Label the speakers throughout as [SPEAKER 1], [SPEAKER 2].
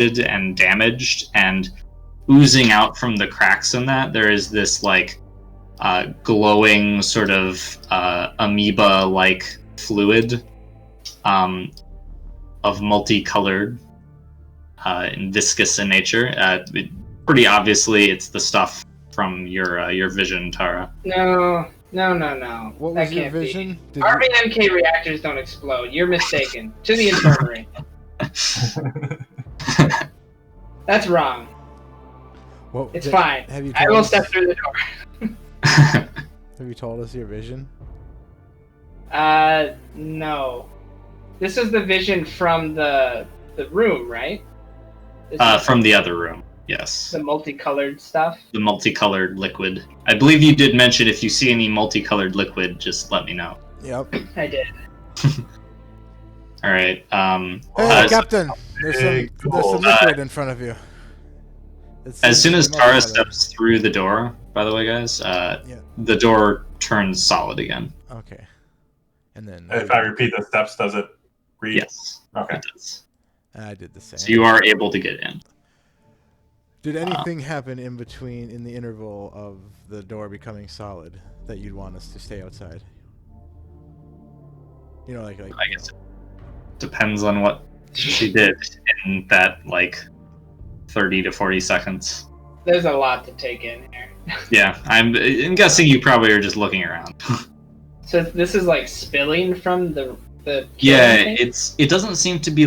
[SPEAKER 1] and damaged, and oozing out from the cracks in that, there is this like glowing sort of amoeba-like fluid of multicolored and viscous in nature. Pretty obviously, it's the stuff from your vision, Tara.
[SPEAKER 2] No.
[SPEAKER 3] What was your vision?
[SPEAKER 2] RVMK reactors don't explode. You're mistaken. To the infirmary. That's wrong.
[SPEAKER 3] Well,
[SPEAKER 2] it's fine. I will step through the door.
[SPEAKER 3] Have you told us your vision?
[SPEAKER 2] No. This is the vision from the room, right?
[SPEAKER 1] From the other room, yes.
[SPEAKER 2] The multicolored stuff?
[SPEAKER 1] The multicolored liquid. I believe you did mention if you see any multicolored liquid, just let me know.
[SPEAKER 3] Yep.
[SPEAKER 2] I did.
[SPEAKER 1] Alright,
[SPEAKER 3] Hey, Captain! There's some liquid in front of you.
[SPEAKER 1] As soon as Tara steps through the door, by the way, guys, the door turns solid again.
[SPEAKER 3] Okay. And then...
[SPEAKER 4] If I repeat the steps, does it read?
[SPEAKER 1] Yes.
[SPEAKER 4] Okay.
[SPEAKER 1] It does.
[SPEAKER 3] I did the same.
[SPEAKER 1] So you are able to get in.
[SPEAKER 3] Did anything happen in the interval of the door becoming solid that you'd want us to stay outside? You know, like
[SPEAKER 1] I guess it depends on what she did in that, 30 to 40 seconds.
[SPEAKER 2] There's a lot to take in here.
[SPEAKER 1] Yeah, I'm guessing you probably are just looking around.
[SPEAKER 2] So this is spilling from the
[SPEAKER 1] yeah,
[SPEAKER 2] thing?
[SPEAKER 1] it doesn't seem to be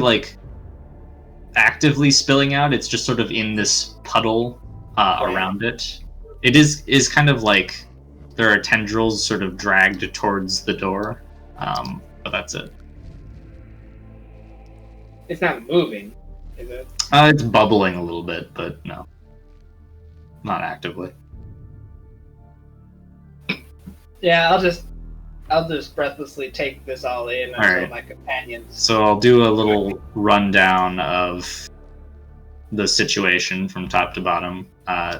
[SPEAKER 1] actively spilling out. It's just sort of in this puddle around it. It is kind of like there are tendrils sort of dragged towards the door, but that's it.
[SPEAKER 2] It's not moving, is it?
[SPEAKER 1] It's bubbling a little bit, but no, not actively.
[SPEAKER 2] Yeah, I'll just breathlessly take this all in until
[SPEAKER 1] right.
[SPEAKER 2] my companions.
[SPEAKER 1] So I'll do a little rundown of the situation from top to bottom.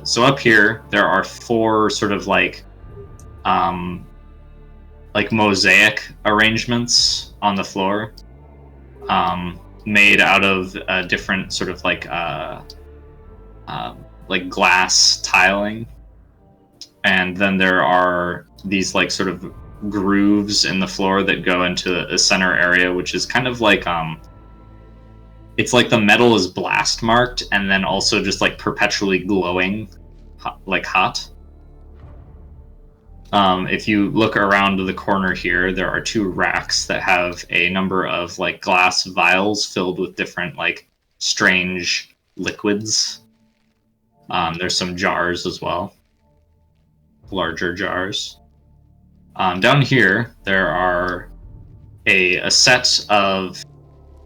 [SPEAKER 1] So up here, there are 4 sort of mosaic arrangements on the floor, made out of different sort of glass tiling, and then there are these sort of grooves in the floor that go into a center area, which is kind of it's like the metal is blast marked and then also just perpetually glowing hot. If you look around the corner here, there are 2 racks that have a number of glass vials filled with different strange liquids. There's some jars as well, larger jars. Down here, there are a set of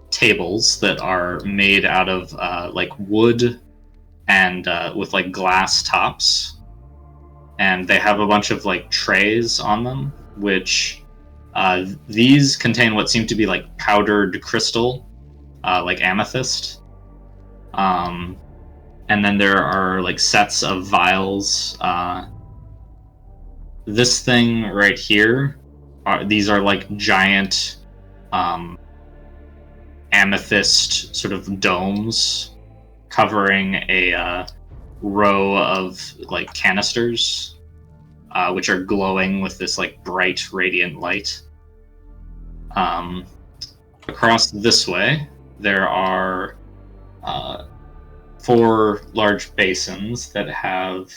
[SPEAKER 1] tables that are made out of wood and with glass tops, and they have a bunch of trays on them, which these contain what seem to be powdered crystal, amethyst. And then there are sets of vials. This thing right here, these are giant amethyst sort of domes covering a row of canisters, which are glowing with this bright radiant light. Across this way, there are 4 large basins that have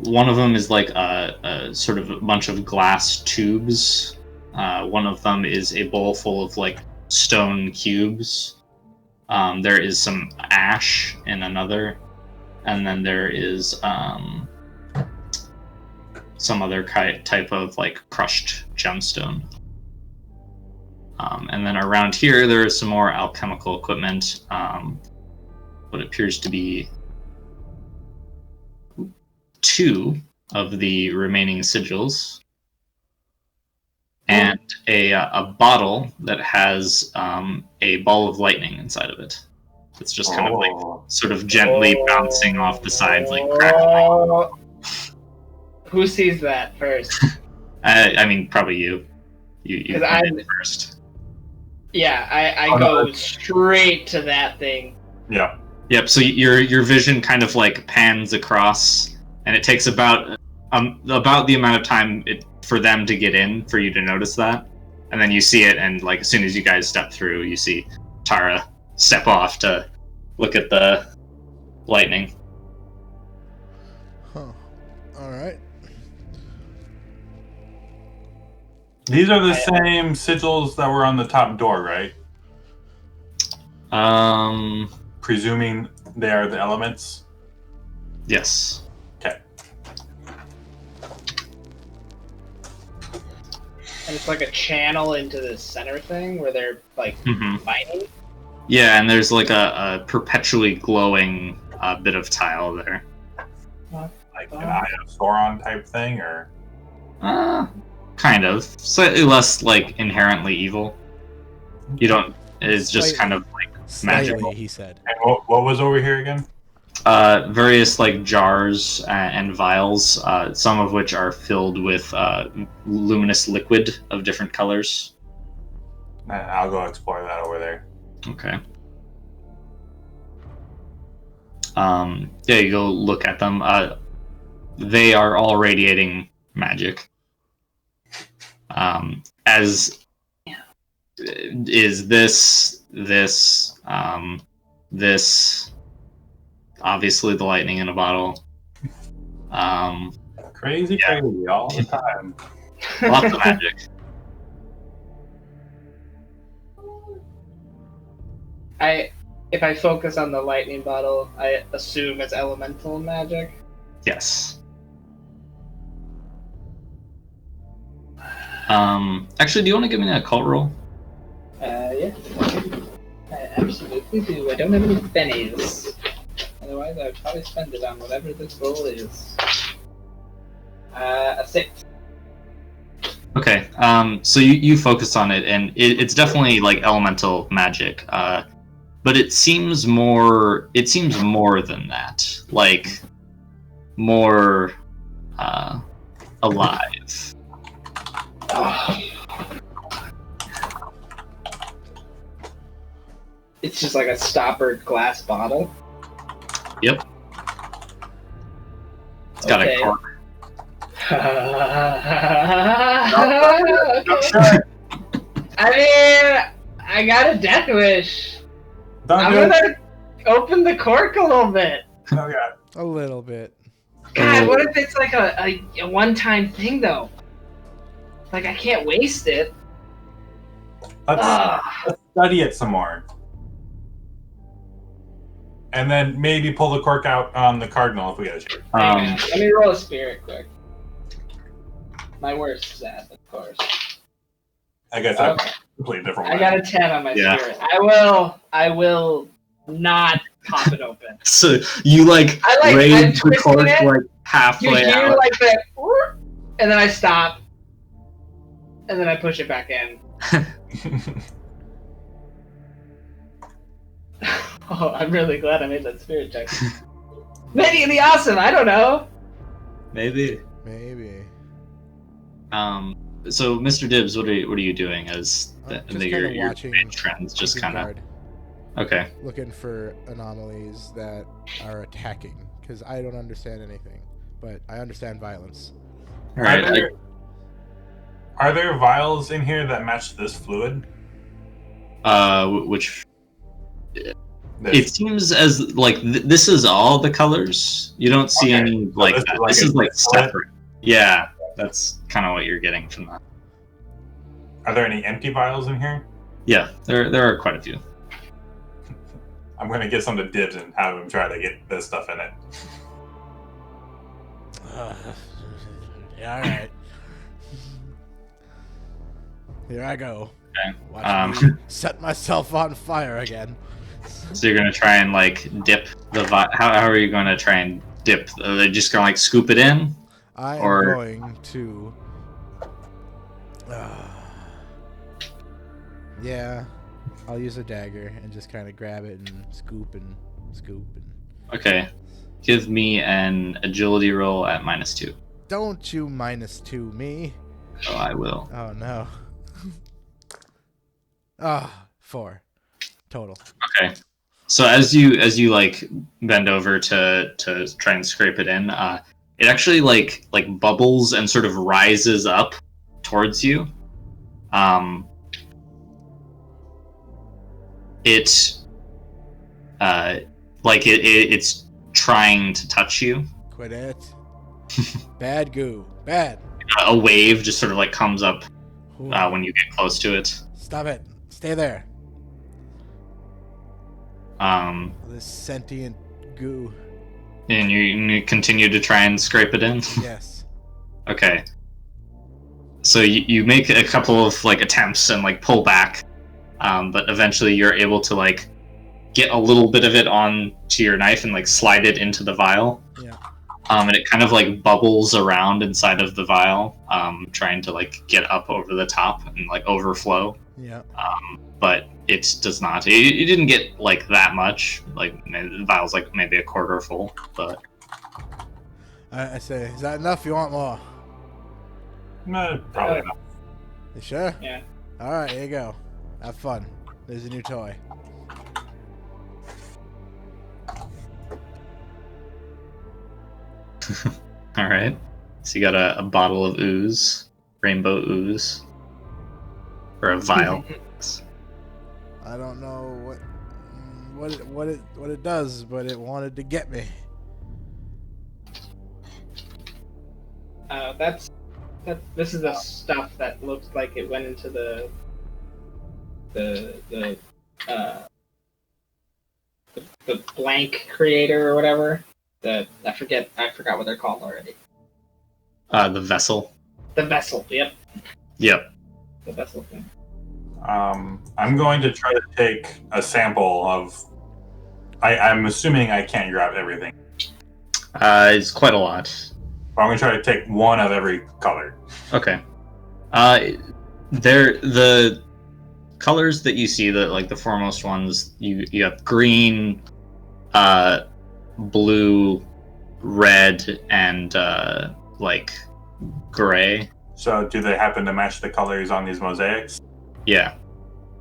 [SPEAKER 1] one of them is a sort of a bunch of glass tubes. One of them is a bowl full of stone cubes. There is some ash in another, and then there is some other type of crushed gemstone. And then around here, there is some more alchemical equipment. What appears to be 2 of the remaining sigils, and a bottle that has a ball of lightning inside of it. It's just kind of sort of gently bouncing off the sides, crackling.
[SPEAKER 2] Who sees that first?
[SPEAKER 1] I mean, probably you. You
[SPEAKER 2] 'Cause
[SPEAKER 1] come
[SPEAKER 2] I'm-
[SPEAKER 1] in first.
[SPEAKER 2] Yeah, I
[SPEAKER 4] Oh, no,
[SPEAKER 2] go straight to that thing.
[SPEAKER 4] Yeah.
[SPEAKER 1] Yep. So your vision kind of like pans across, and it takes about the amount of time for them to get in for you to notice that, and then you see it, and like as soon as you guys step through, you see Tara step off to look at the lightning.
[SPEAKER 3] Huh. All right.
[SPEAKER 4] These are the same sigils that were on the top door, right? Presuming they are the elements.
[SPEAKER 1] Yes.
[SPEAKER 4] Okay.
[SPEAKER 2] And it's like a channel into the center thing where they're like fighting.
[SPEAKER 1] Yeah, and there's like a perpetually glowing bit of tile there.
[SPEAKER 4] Like an Eye of Sauron type thing, or
[SPEAKER 1] Kind of. Slightly less like inherently evil. You don't. It's just kind of like magical.
[SPEAKER 3] Slightly, he said.
[SPEAKER 4] and what was over here again?
[SPEAKER 1] Various like jars and vials, some of which are filled with luminous liquid of different colors.
[SPEAKER 4] I'll go explore that over there.
[SPEAKER 1] Okay. Yeah, you go look at them. They are all radiating magic. As is this, obviously the lightning in a bottle.
[SPEAKER 4] Crazy all the time.
[SPEAKER 1] Lots of magic.
[SPEAKER 2] If I focus on the lightning bottle, I assume it's elemental magic.
[SPEAKER 1] Yes. Actually, do you want to give me an occult roll?
[SPEAKER 2] Yeah. I absolutely do. I don't have any pennies. Otherwise, I would probably spend it on whatever this roll is. A 6.
[SPEAKER 1] Okay. So you focus on it, and it's definitely like elemental magic. But it seems more. It seems more than that. Like more alive.
[SPEAKER 2] It's just like a stoppered glass bottle.
[SPEAKER 1] Yep. It's got a cork.
[SPEAKER 2] Okay. I mean, I got a death wish. I'm gonna open the cork a little bit.
[SPEAKER 4] Oh yeah.
[SPEAKER 3] A little bit.
[SPEAKER 2] God, what if it's like a one-time thing though? Like I can't waste it.
[SPEAKER 4] Let's study it some more. And then maybe pull the cork out on the cardinal if we get a chance.
[SPEAKER 2] Let me roll a spirit quick. My worst is that, of course.
[SPEAKER 4] I guess that's a completely different way.
[SPEAKER 2] I got a 10 on my spirit. I will not pop it open.
[SPEAKER 1] So you like raise the cork
[SPEAKER 2] it.
[SPEAKER 1] like halfway
[SPEAKER 2] You hear
[SPEAKER 1] out.
[SPEAKER 2] like that, and then I stop, and then I push it back in. Oh, I'm really glad I made that spirit check. Maybe it'd be awesome. I don't know.
[SPEAKER 1] Maybe.
[SPEAKER 3] Maybe.
[SPEAKER 1] So, Mr. Dibbs, what are you doing as your
[SPEAKER 3] watching
[SPEAKER 1] main trends? Just
[SPEAKER 3] keeping
[SPEAKER 1] kind of.
[SPEAKER 3] guard,
[SPEAKER 1] Okay.
[SPEAKER 3] looking for anomalies that are attacking, because I don't understand anything, but I understand violence.
[SPEAKER 1] All right.
[SPEAKER 4] Are there vials in here that match this fluid?
[SPEAKER 1] Which. It seems as like this is all the colors. You don't see any like
[SPEAKER 4] this
[SPEAKER 1] that.
[SPEAKER 4] Is
[SPEAKER 1] this is like separate. Yeah, that's kind of what you're getting from that.
[SPEAKER 4] Are there any empty vials in here?
[SPEAKER 1] Yeah, there are quite a few.
[SPEAKER 4] I'm gonna get some to Dibs and have him try to get this stuff in it.
[SPEAKER 3] Yeah, all right. Here I go.
[SPEAKER 1] Okay.
[SPEAKER 3] Watch me set myself on fire again.
[SPEAKER 1] So you're gonna try and like dip the how are you gonna try and dip? Are they just gonna like scoop it in?
[SPEAKER 3] I am going to. Yeah, I'll use a dagger and just kind of grab it and scoop and scoop and.
[SPEAKER 1] Okay, give me an agility roll at -2.
[SPEAKER 3] Don't you -2 me.
[SPEAKER 1] Oh, I will.
[SPEAKER 3] Oh no. Ah, 4 total.
[SPEAKER 1] Okay. So as you like bend over to try and scrape it in, it actually like bubbles and sort of rises up towards you. It it's trying to touch you.
[SPEAKER 3] Quit it. Bad goo. Bad.
[SPEAKER 1] A wave just sort of like comes up
[SPEAKER 3] Ooh.
[SPEAKER 1] when you get close to it.
[SPEAKER 3] Stop it. Stay there. This sentient goo.
[SPEAKER 1] And you continue to try and scrape it in.
[SPEAKER 3] Yes.
[SPEAKER 1] Okay. So you make a couple of like attempts and like pull back, but eventually you're able to like get a little bit of it onto your knife and like slide it into the vial.
[SPEAKER 3] Yeah.
[SPEAKER 1] And it kind of like bubbles around inside of the vial, trying to like get up over the top and like overflow.
[SPEAKER 3] Yeah.
[SPEAKER 1] But it does not. It didn't get like that much. Like the vial's like maybe a quarter full, but
[SPEAKER 3] I say, is that enough? You want more?
[SPEAKER 4] Probably not.
[SPEAKER 3] You sure?
[SPEAKER 2] Yeah.
[SPEAKER 3] All right, here you go. Have fun. There's a new toy.
[SPEAKER 1] all right. So you got a bottle of ooze, rainbow ooze, or a vial.
[SPEAKER 3] I don't know what it does, but it wanted to get me.
[SPEAKER 2] This is the stuff that looks like it went into the blank creator or whatever. I forgot what they're called already.
[SPEAKER 1] The vessel.
[SPEAKER 2] The vessel. Yep.
[SPEAKER 1] Yep.
[SPEAKER 2] The vessel thing.
[SPEAKER 4] I'm going to try to take a sample of. I'm assuming I can't grab everything.
[SPEAKER 1] It's quite a lot.
[SPEAKER 4] But I'm going to try to take one of every color.
[SPEAKER 1] Okay. The colors that you see, the foremost ones, you have green, blue, red, and like gray.
[SPEAKER 4] So do they happen to match the colors on these mosaics?
[SPEAKER 1] Yeah.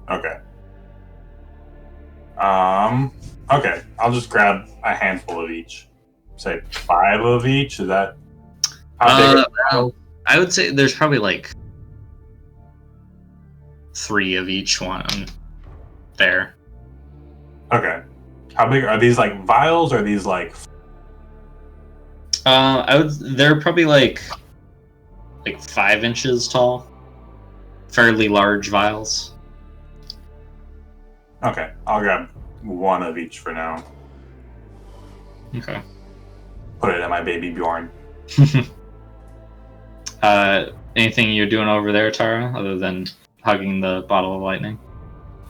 [SPEAKER 4] Okay. Okay. I'll just grab a handful of each. Say 5 of each. Is that how big?
[SPEAKER 1] I would say there's probably like 3 of each one there.
[SPEAKER 4] Okay. How big are these? Like vials, or are these like?
[SPEAKER 1] They're probably like 5 inches tall. Fairly large vials.
[SPEAKER 4] Okay, I'll grab one of each for now.
[SPEAKER 1] Okay.
[SPEAKER 4] Put it in my baby Bjorn.
[SPEAKER 1] Anything you're doing over there, Tara, other than hugging the bottle of lightning?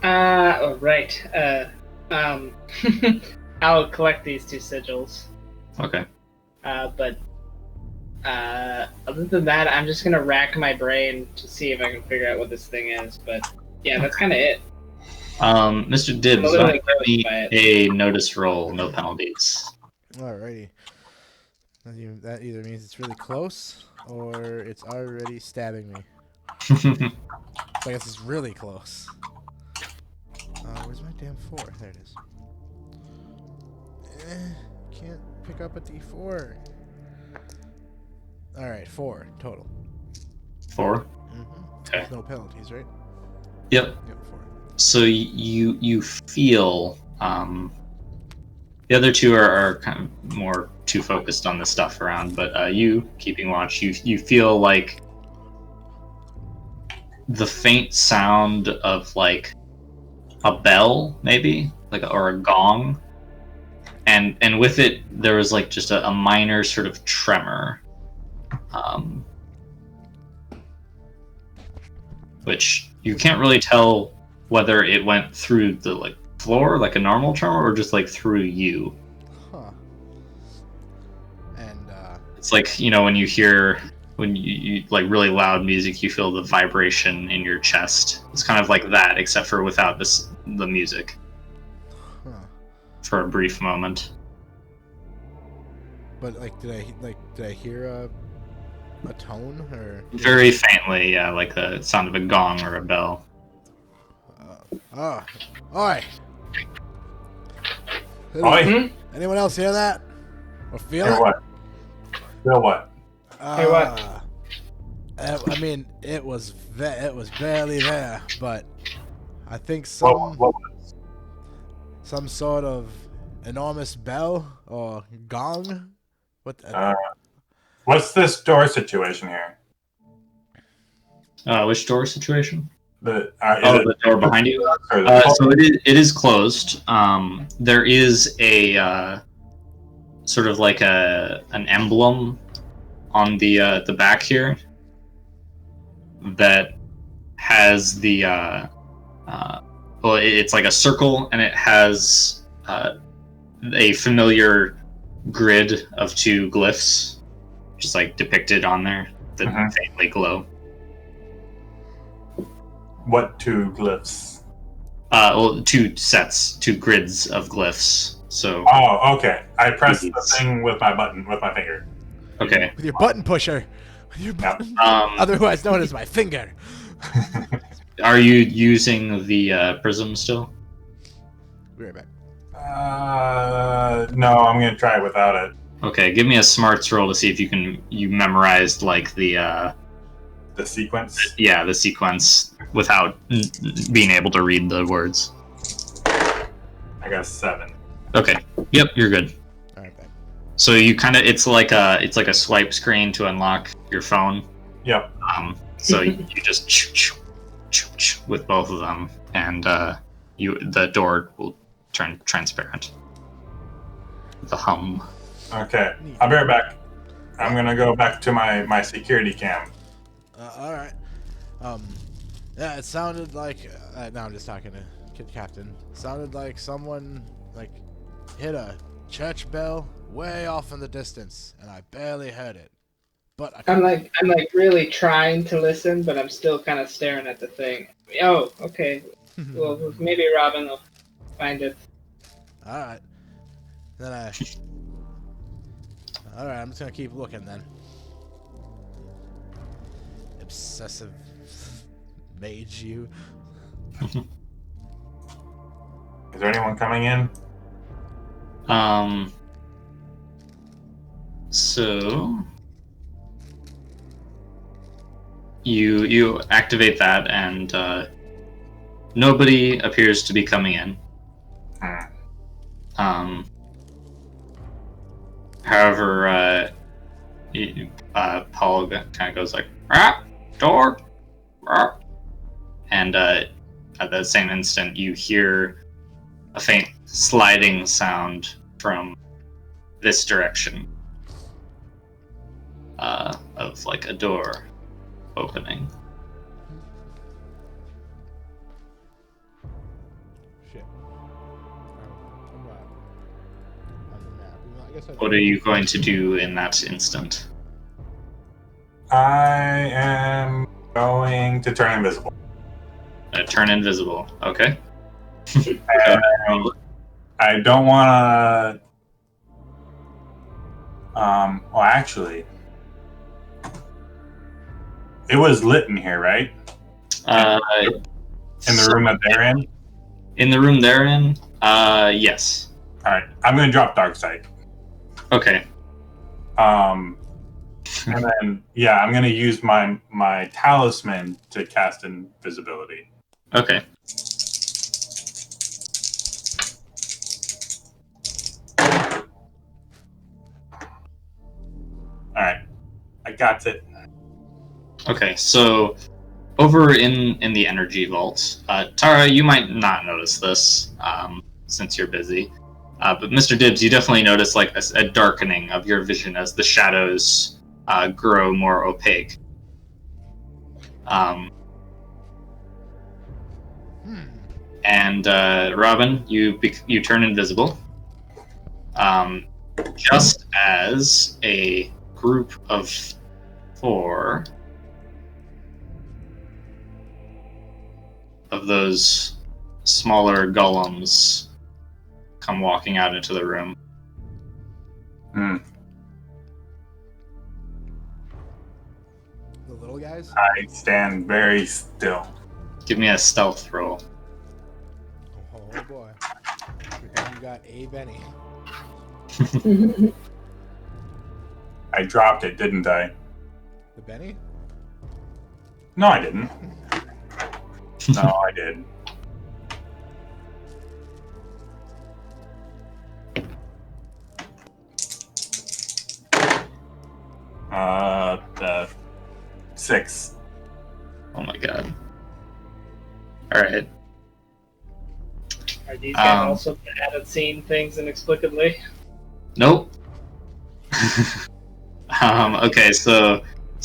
[SPEAKER 2] Right. I'll collect these 2 sigils.
[SPEAKER 1] Okay.
[SPEAKER 2] But other than that, I'm just gonna rack my brain to see if I can figure out what this thing is. But yeah, that's kind of it.
[SPEAKER 1] Mr. Dibbs,
[SPEAKER 2] I'm a little
[SPEAKER 1] why don't you
[SPEAKER 2] encouraged
[SPEAKER 1] give me a notice roll, no penalties.
[SPEAKER 3] Alrighty. That either means it's really close or it's already stabbing me. So I guess it's really close. Where's my damn 4? There it is. Can't pick up a D4. Alright, 4 total.
[SPEAKER 1] 4?
[SPEAKER 3] Mm-hmm.
[SPEAKER 1] Okay.
[SPEAKER 3] There's no penalties, right?
[SPEAKER 1] Yep.
[SPEAKER 3] Yep, 4.
[SPEAKER 1] So you feel the other 2 are kind of more too focused on the stuff around, but you keeping watch, you feel like the faint sound of like a bell, maybe or a gong, and with it there was like just a minor sort of tremor, which you can't really tell whether it went through the like floor like a normal tremor or just like through you.
[SPEAKER 3] Huh. And
[SPEAKER 1] It's like, when you hear when you like really loud music, you feel the vibration in your chest. It's kind of like that, except for without the music.
[SPEAKER 3] huh.
[SPEAKER 1] For a brief moment.
[SPEAKER 3] But did I hear a tone or?
[SPEAKER 1] Very faintly, yeah, like the sound of a gong or a bell.
[SPEAKER 3] Oh, oi!
[SPEAKER 4] Oi!
[SPEAKER 3] Anyone else hear that? Or feel
[SPEAKER 4] Hear
[SPEAKER 3] it?
[SPEAKER 4] what? Feel what?
[SPEAKER 2] Hear what?
[SPEAKER 3] I mean, it was barely there, but I think
[SPEAKER 4] What?
[SPEAKER 3] some sort of enormous bell or gong. What?
[SPEAKER 4] What's this door situation here?
[SPEAKER 1] Which door situation?
[SPEAKER 4] The
[SPEAKER 1] The door behind you. So it is closed. There is a sort of like an emblem on the back here that has the well, it's like a circle, and it has a familiar grid of two glyphs, just like depicted on there that faintly glow.
[SPEAKER 4] What two glyphs?
[SPEAKER 1] Well, two grids of glyphs. So.
[SPEAKER 4] Oh, okay. I pressed the thing with my finger.
[SPEAKER 1] Okay.
[SPEAKER 3] With your button pusher. With your button, otherwise known as my finger.
[SPEAKER 1] Are you using the prism still?
[SPEAKER 3] Be right back.
[SPEAKER 4] No, I'm gonna try it without it.
[SPEAKER 1] Okay, give me a smarts roll to see if you memorized like the
[SPEAKER 4] sequence.
[SPEAKER 1] Yeah, the sequence without being able to read the words.
[SPEAKER 4] I got a 7.
[SPEAKER 1] Okay. Yep, you're good.
[SPEAKER 3] All right, back.
[SPEAKER 1] So you kind of it's like a swipe screen to unlock your phone.
[SPEAKER 4] Yep.
[SPEAKER 1] So you just with both of them, and the door will turn transparent. The hum.
[SPEAKER 4] Okay, I'll be right back. I'm gonna go back to my security cam.
[SPEAKER 3] All right. Yeah, it sounded like. Now I'm just talking to Kid Captain. Sounded like someone like hit a church bell way off in the distance, and I barely heard it. But
[SPEAKER 2] I'm like really trying to listen, but I'm still kind of staring at the thing. Oh, okay. Well, maybe Robin will find it.
[SPEAKER 3] All right. Then all right, I'm just gonna keep looking then. Obsessive mage, you.
[SPEAKER 4] Is there anyone coming in?
[SPEAKER 1] So you activate that, and nobody appears to be coming in. However, Paul kind of goes like, door, and at the same instant, you hear a faint sliding sound from this direction of like a door opening.
[SPEAKER 3] Shit.
[SPEAKER 1] What are you going to do in that instant?
[SPEAKER 4] I am going to turn invisible.
[SPEAKER 1] Turn invisible. Okay.
[SPEAKER 4] I don't want to. Well, actually, it was lit in here, right? In the room that they're in.
[SPEAKER 1] In the room they're in. Yes.
[SPEAKER 4] All right, I'm going to drop dark sight.
[SPEAKER 1] Okay.
[SPEAKER 4] And then I'm going to use my talisman to cast invisibility.
[SPEAKER 1] Okay.
[SPEAKER 4] All right, I got it.
[SPEAKER 1] Okay, so over in the energy vault, Tara, you might not notice this since you're busy, but Mr. Dibbs, you definitely notice like a darkening of your vision as the shadows grow more opaque. And Robin, you turn invisible. Just as a group of 4 of those smaller golems come walking out into the room.
[SPEAKER 3] little guys?
[SPEAKER 4] I stand very still.
[SPEAKER 1] Give me a stealth roll.
[SPEAKER 3] Oh boy. Pretend you got a Benny.
[SPEAKER 4] I dropped it, didn't I?
[SPEAKER 3] The Benny?
[SPEAKER 4] No, I didn't. No, I did. The 6.
[SPEAKER 1] Oh my god. Alright.
[SPEAKER 2] Are these guys also bad at seeing things inexplicably?
[SPEAKER 1] Nope. Okay, so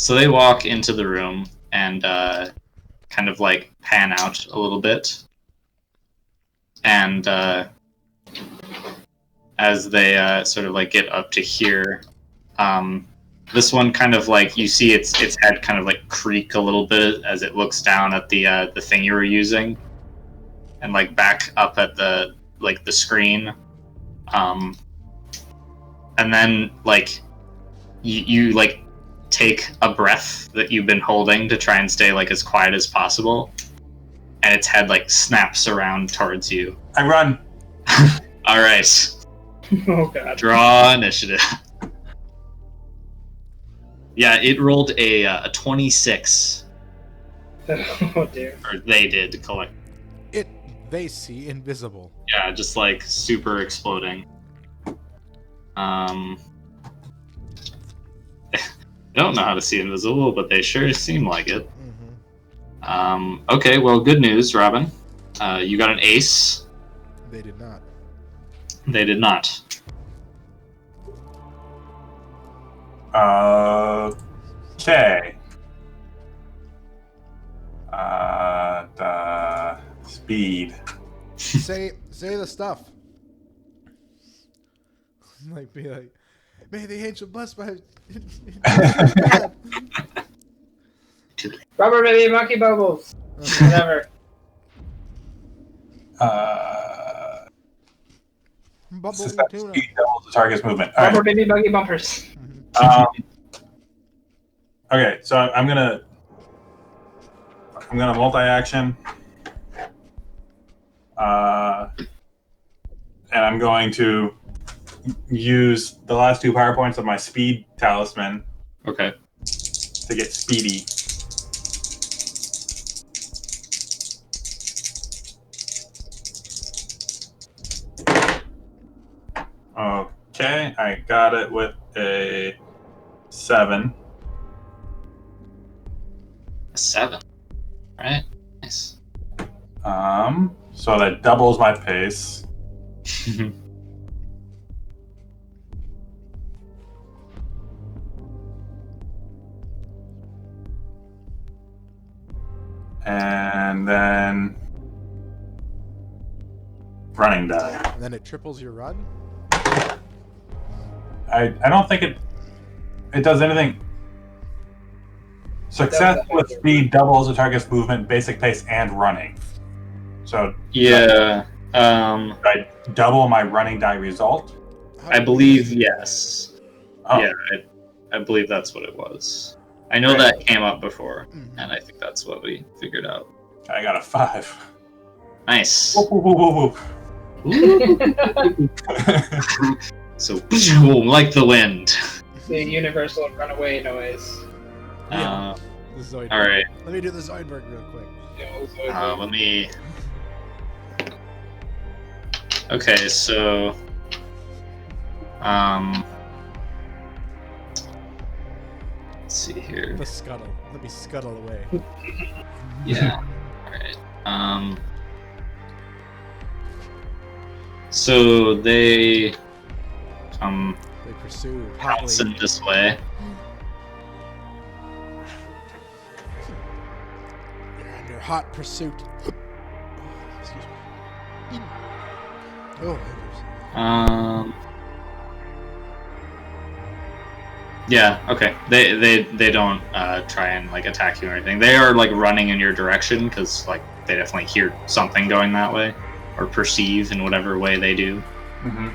[SPEAKER 1] they walk into the room and kind of like pan out a little bit. And as they sort of like get up to here, this one kind of like you see its head kind of like creak a little bit as it looks down at the thing you were using, and like back up at the screen, and then like you like take a breath that you've been holding to try and stay like as quiet as possible, and its head like snaps around towards you.
[SPEAKER 4] I run.
[SPEAKER 1] All right.
[SPEAKER 2] Oh god.
[SPEAKER 1] Draw initiative. Yeah, it rolled a 26.
[SPEAKER 2] Oh dear.
[SPEAKER 1] Or they did collect.
[SPEAKER 3] They see invisible.
[SPEAKER 1] Yeah, just like super exploding. I don't know how to see invisible, but they sure seem like it. Okay, well, good news, Robin. You got an ace.
[SPEAKER 3] They did not.
[SPEAKER 1] They did not.
[SPEAKER 4] Okay. The speed.
[SPEAKER 3] Say the stuff. Like be like, may the angel bless my.
[SPEAKER 2] Rubber baby monkey bubbles. Whatever.
[SPEAKER 3] Bubble
[SPEAKER 4] System
[SPEAKER 3] tuna.
[SPEAKER 4] speed doubles the target's movement. All
[SPEAKER 2] Rubber
[SPEAKER 4] right.
[SPEAKER 2] baby buggy bumpers.
[SPEAKER 4] Okay, so I'm gonna multi-action, and I'm going to use the last 2 power points of my speed talisman
[SPEAKER 1] Okay.
[SPEAKER 4] to get speedy. Okay, I got it with a 7.
[SPEAKER 1] A 7. Alright. Nice.
[SPEAKER 4] So that doubles my pace. And then running die.
[SPEAKER 3] And then it triples your run.
[SPEAKER 4] I don't think it does anything. Success with speed doubles the target's movement, basic pace, and running. So
[SPEAKER 1] Yeah.
[SPEAKER 4] I double my running die result.
[SPEAKER 1] I believe yes.
[SPEAKER 4] Oh.
[SPEAKER 1] Yeah, I believe that's what it was. I know that came up before, and I think that's what we figured out.
[SPEAKER 4] I got a 5.
[SPEAKER 1] Nice.
[SPEAKER 4] Whoop, whoop, whoop, whoop, whoop.
[SPEAKER 1] So, like the wind.
[SPEAKER 2] The universal runaway noise.
[SPEAKER 3] Yeah. The Zoidberg.
[SPEAKER 1] All right.
[SPEAKER 3] Let me do the Zoidberg real quick.
[SPEAKER 1] Let me. Okay, so. Let's see here.
[SPEAKER 3] The scuttle. Let me scuttle away.
[SPEAKER 1] Yeah. All right. So they come
[SPEAKER 3] They pursue
[SPEAKER 1] bouncing
[SPEAKER 3] hotly.
[SPEAKER 1] this way.
[SPEAKER 3] You're under hot pursuit. Excuse me. Oh,
[SPEAKER 1] Yeah. Okay. They don't try and like attack you or anything. They are like running in your direction because like they definitely hear something going that way or perceive in whatever way they do.
[SPEAKER 4] Mm-hmm.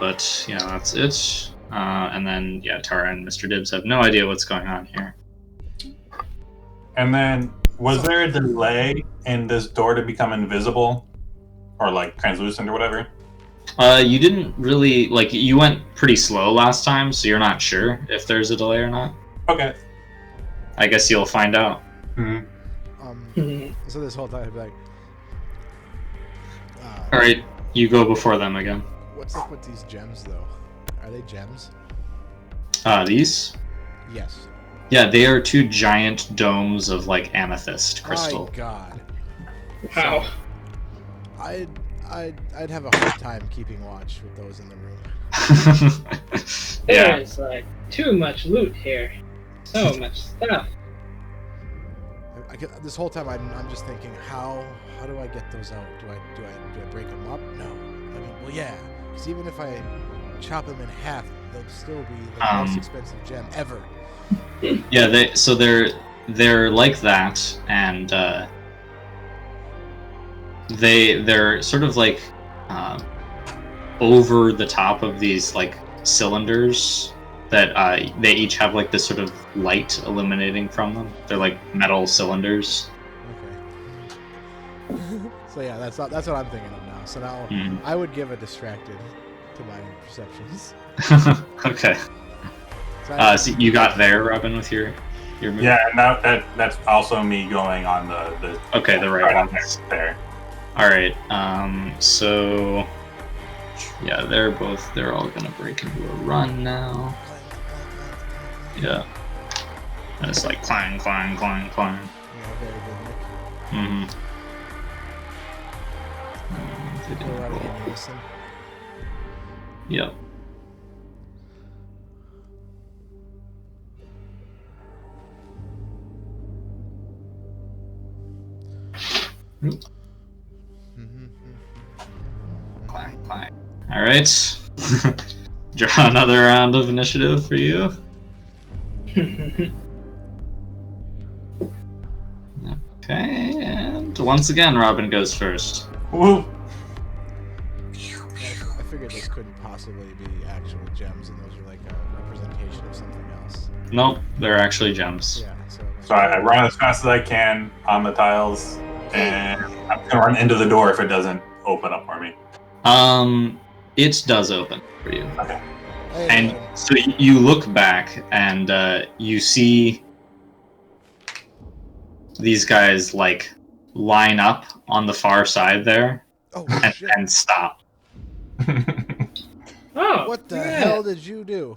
[SPEAKER 1] But you know that's it. And then, yeah, Tara and Mr. Dibbs have no idea what's going on here.
[SPEAKER 4] And then, was there a delay in this door to become invisible? Or, like, translucent or whatever?
[SPEAKER 1] You didn't really, like, you went pretty slow last time, so you're not sure if there's a delay or not.
[SPEAKER 4] Okay.
[SPEAKER 1] I guess you'll find out.
[SPEAKER 4] Mm-hmm.
[SPEAKER 3] So this whole time, like,
[SPEAKER 1] Alright, you go before them again.
[SPEAKER 3] what's up with these gems, though? Are they gems?
[SPEAKER 1] These?
[SPEAKER 3] Yes.
[SPEAKER 1] Yeah, they are two giant domes of, like, amethyst crystal.
[SPEAKER 3] My God.
[SPEAKER 2] Wow.
[SPEAKER 3] I'd have a hard time keeping watch with those in the room.
[SPEAKER 1] Yeah.
[SPEAKER 2] There's like too much loot here. So much stuff.
[SPEAKER 3] This whole time I'm just thinking, how do I get those out? Do I break them up? No. I mean, well, yeah. Because even if I chop them in half, they'll still be the most expensive gem ever.
[SPEAKER 1] Yeah, they're like that, and they're sort of like over the top of these like cylinders that they each have like this sort of light illuminating from them. They're like metal cylinders.
[SPEAKER 3] Okay. So yeah, that's what I'm thinking of now. So now I would give a distracted to my perceptions.
[SPEAKER 1] Okay. So you got there, Robin, with your move?
[SPEAKER 4] Yeah, and that's also me going on the
[SPEAKER 1] Okay, the right
[SPEAKER 4] on
[SPEAKER 1] one.
[SPEAKER 4] there.
[SPEAKER 1] All right. So yeah, they're all gonna break into a run now. Yeah. And it's like clang, clang, clang, clang.
[SPEAKER 3] Yeah, very good, Nick.
[SPEAKER 1] Mm-hmm. They
[SPEAKER 3] Go
[SPEAKER 1] didn't
[SPEAKER 3] right
[SPEAKER 1] roll.
[SPEAKER 3] in and listen.
[SPEAKER 1] Yep. Clang, clang. All right. Draw another round of initiative for you. Okay, and once again, Robin goes first.
[SPEAKER 4] Woo!
[SPEAKER 3] I figured those couldn't possibly be actual gems, and those are like a representation of something else.
[SPEAKER 1] Nope, they're actually gems.
[SPEAKER 3] Yeah.
[SPEAKER 4] So I run as fast as I can on the tiles, and I'm gonna run into the door if it doesn't open up for me.
[SPEAKER 1] It does open for you.
[SPEAKER 4] Okay.
[SPEAKER 1] And so you look back and you see these guys like line up on the far side there and stop.
[SPEAKER 2] Oh,
[SPEAKER 3] What the hell did you do?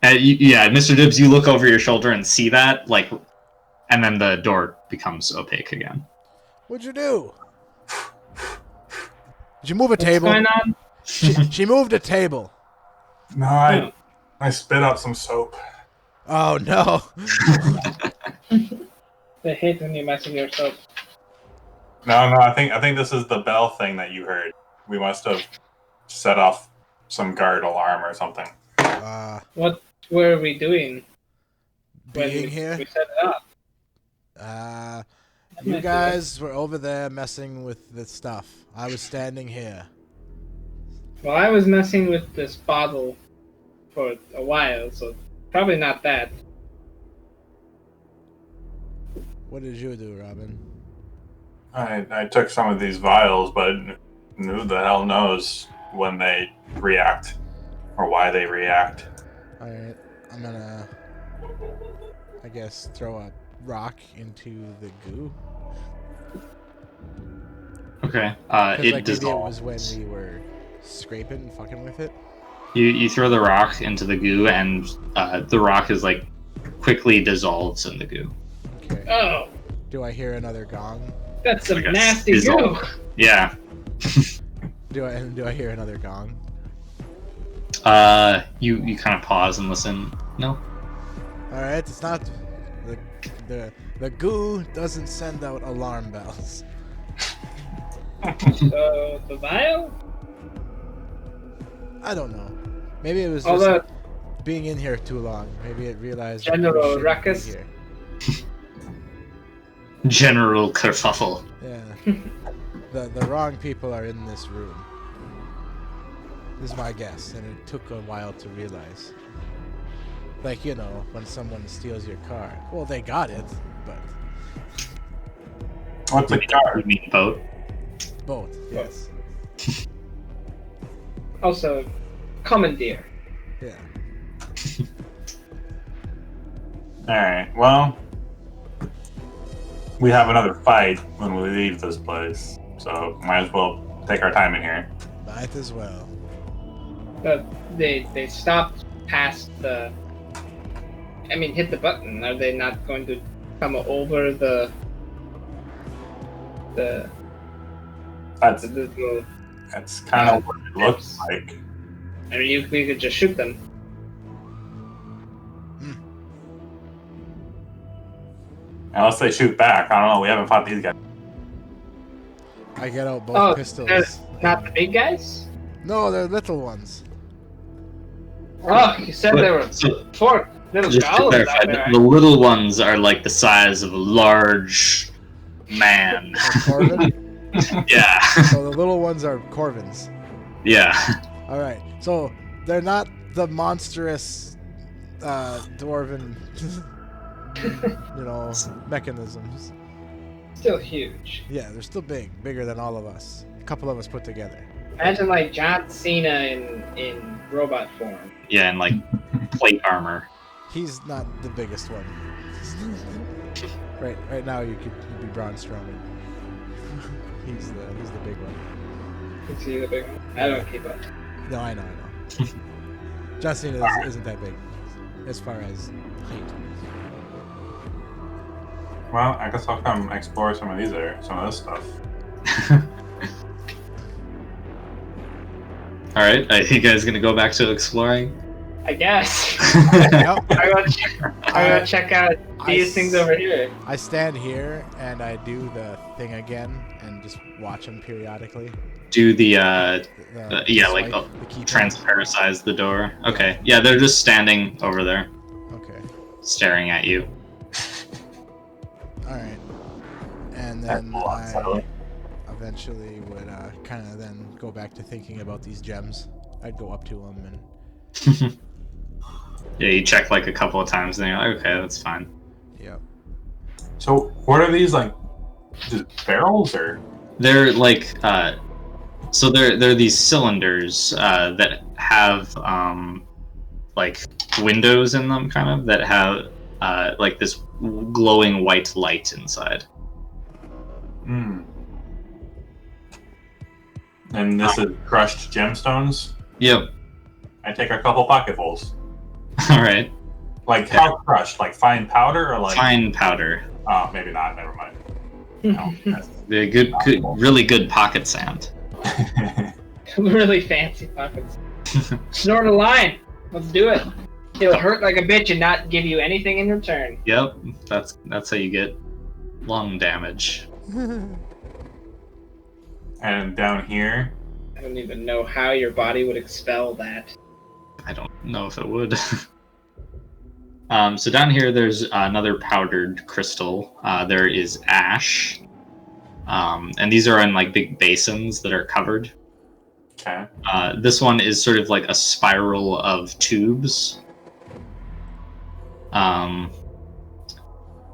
[SPEAKER 1] Yeah, Mr. Dibbs, you look over your shoulder and see that, like, and then the door becomes opaque again.
[SPEAKER 3] What'd you do? Did you move a table?
[SPEAKER 2] What's going on?
[SPEAKER 3] She moved a table.
[SPEAKER 4] No, I spit out some soap.
[SPEAKER 3] Oh no.
[SPEAKER 2] I hate when you mess with your soap.
[SPEAKER 4] No, I think this is the bell thing that you heard. We must have set off some guard alarm or something.
[SPEAKER 2] What were we doing when
[SPEAKER 3] Being here?
[SPEAKER 2] we set it up?
[SPEAKER 3] You guys were over there messing with the stuff. I was standing here.
[SPEAKER 2] Well, I was messing with this bottle for a while, so probably not that.
[SPEAKER 3] What did you do, Robin?
[SPEAKER 4] I took some of these vials, but who the hell knows when they react or why they react.
[SPEAKER 3] Alright, I'm gonna, I guess, throw a rock into the goo.
[SPEAKER 1] Okay.
[SPEAKER 3] It
[SPEAKER 1] It
[SPEAKER 3] maybe
[SPEAKER 1] dissolves.
[SPEAKER 3] it was when we were scraping and fucking with it.
[SPEAKER 1] You throw the rock into the goo, and the rock is like quickly dissolves in the goo.
[SPEAKER 3] Okay.
[SPEAKER 2] Oh,
[SPEAKER 3] Do I hear another gong?
[SPEAKER 2] that's some
[SPEAKER 1] Like a
[SPEAKER 2] nasty
[SPEAKER 1] sizzle.
[SPEAKER 2] goo.
[SPEAKER 1] Yeah.
[SPEAKER 3] Do I hear another gong?
[SPEAKER 1] You kind of pause and listen. No.
[SPEAKER 3] Alright, it's not the goo doesn't send out alarm bells.
[SPEAKER 2] So the vial?
[SPEAKER 3] I don't know. Maybe it was
[SPEAKER 2] All
[SPEAKER 3] just
[SPEAKER 2] that
[SPEAKER 3] being in here too long. Maybe it realized
[SPEAKER 2] General
[SPEAKER 3] we shouldn't be
[SPEAKER 2] ruckus?
[SPEAKER 3] here.
[SPEAKER 1] General kerfuffle.
[SPEAKER 3] Yeah. The wrong people are in this room. Is my guess, and it took a while to realize. Like, you know, when someone steals your car. Well, they got it, but
[SPEAKER 4] What's a car?
[SPEAKER 1] You mean boat?
[SPEAKER 3] both, yes.
[SPEAKER 2] Also, commandeer.
[SPEAKER 3] Yeah.
[SPEAKER 4] Alright, well, we have another fight when we leave this place, so might as well take our time in here.
[SPEAKER 3] Might as well.
[SPEAKER 2] But they stopped past the. I mean, hit the button. Are they not going to come over the
[SPEAKER 4] That's
[SPEAKER 2] little?
[SPEAKER 4] kind of what it looks like.
[SPEAKER 2] I mean, we could just shoot them.
[SPEAKER 4] Unless they shoot back. I don't know. We haven't fought these guys.
[SPEAKER 3] I get out both
[SPEAKER 2] They're
[SPEAKER 3] pistols.
[SPEAKER 2] not the big guys.
[SPEAKER 3] No, they're little ones.
[SPEAKER 2] Oh, you said there were
[SPEAKER 1] So,
[SPEAKER 2] four little
[SPEAKER 1] just to
[SPEAKER 2] goblins
[SPEAKER 1] clarify,
[SPEAKER 2] out there.
[SPEAKER 1] the little ones are like the size of a large man.
[SPEAKER 3] Corvin?
[SPEAKER 1] Yeah.
[SPEAKER 3] So the little ones are Corvins.
[SPEAKER 1] Yeah.
[SPEAKER 3] Alright, so they're not the monstrous dwarven, you know, mechanisms.
[SPEAKER 2] Still huge.
[SPEAKER 3] Yeah, they're still big. Bigger than all of us. A couple of us put together.
[SPEAKER 2] Imagine like John Cena in robot form.
[SPEAKER 1] Yeah, and like plate armor.
[SPEAKER 3] He's not the biggest one. Right now you'd be Braun Strowman. he's the big one.
[SPEAKER 2] Is he the big one? I don't keep up.
[SPEAKER 3] No, I know. John Cena isn't that big as far as height.
[SPEAKER 4] Well, I guess I'll come explore some of this stuff.
[SPEAKER 1] All right, are you guys gonna go back to exploring?
[SPEAKER 2] I guess.
[SPEAKER 3] Yep.
[SPEAKER 2] I'm gonna check out these things over here.
[SPEAKER 3] I stand here and I do the thing again and just watch them periodically.
[SPEAKER 1] Do the
[SPEAKER 3] The
[SPEAKER 1] like
[SPEAKER 3] swipe, the keypad.
[SPEAKER 1] transparentize the door. Okay, yeah, they're just standing over there,
[SPEAKER 3] Okay.
[SPEAKER 1] staring at you.
[SPEAKER 3] All right. And
[SPEAKER 4] That's
[SPEAKER 3] then
[SPEAKER 4] a lot,
[SPEAKER 3] I
[SPEAKER 4] sadly.
[SPEAKER 3] eventually would kind of then go back to thinking about these gems. I'd go up to them and
[SPEAKER 1] Yeah, you check like a couple of times, and you're like, okay, that's fine.
[SPEAKER 3] yep.
[SPEAKER 4] So, what are these, like, just barrels, or?
[SPEAKER 1] They're like, so they're these cylinders that have like windows in them, kind of, that have like this glowing white light inside.
[SPEAKER 4] Hmm. And this is crushed gemstones?
[SPEAKER 1] Yep.
[SPEAKER 4] I take a couple pocketfuls.
[SPEAKER 1] All right.
[SPEAKER 4] Like, how crushed? Like, fine powder, or like...
[SPEAKER 1] Fine powder.
[SPEAKER 4] Oh, maybe not. Never mind. No, that's-
[SPEAKER 1] They're good, really good pocket sand.
[SPEAKER 2] Really fancy pockets. Snort a line. Let's do it. It'll hurt like a bitch and not give you anything in return.
[SPEAKER 1] Yep, that's how you get lung damage.
[SPEAKER 4] And down here,
[SPEAKER 2] I don't even know how your body would expel that.
[SPEAKER 1] I don't know if it would. So down here, there's another powdered crystal. There is ash, and these are in like big basins that are covered.
[SPEAKER 4] okay.
[SPEAKER 1] This one is sort of like a spiral of tubes.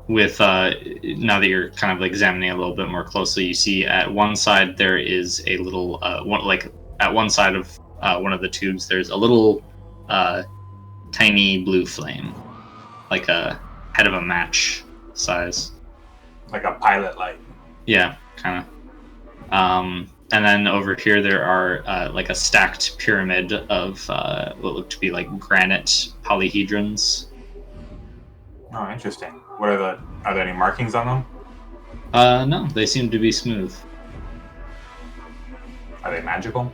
[SPEAKER 1] With now that you're kind of examining a little bit more closely, you see at one side there is a little at one side of one of the tubes there's a little tiny blue flame, like a head of a match size.
[SPEAKER 4] Like a pilot light.
[SPEAKER 1] Yeah, kind of. And then over here there are like a stacked pyramid of what look to be like granite polyhedrons.
[SPEAKER 4] Oh, interesting. What are there any markings on them?
[SPEAKER 1] No, they seem to be smooth.
[SPEAKER 4] Are they magical?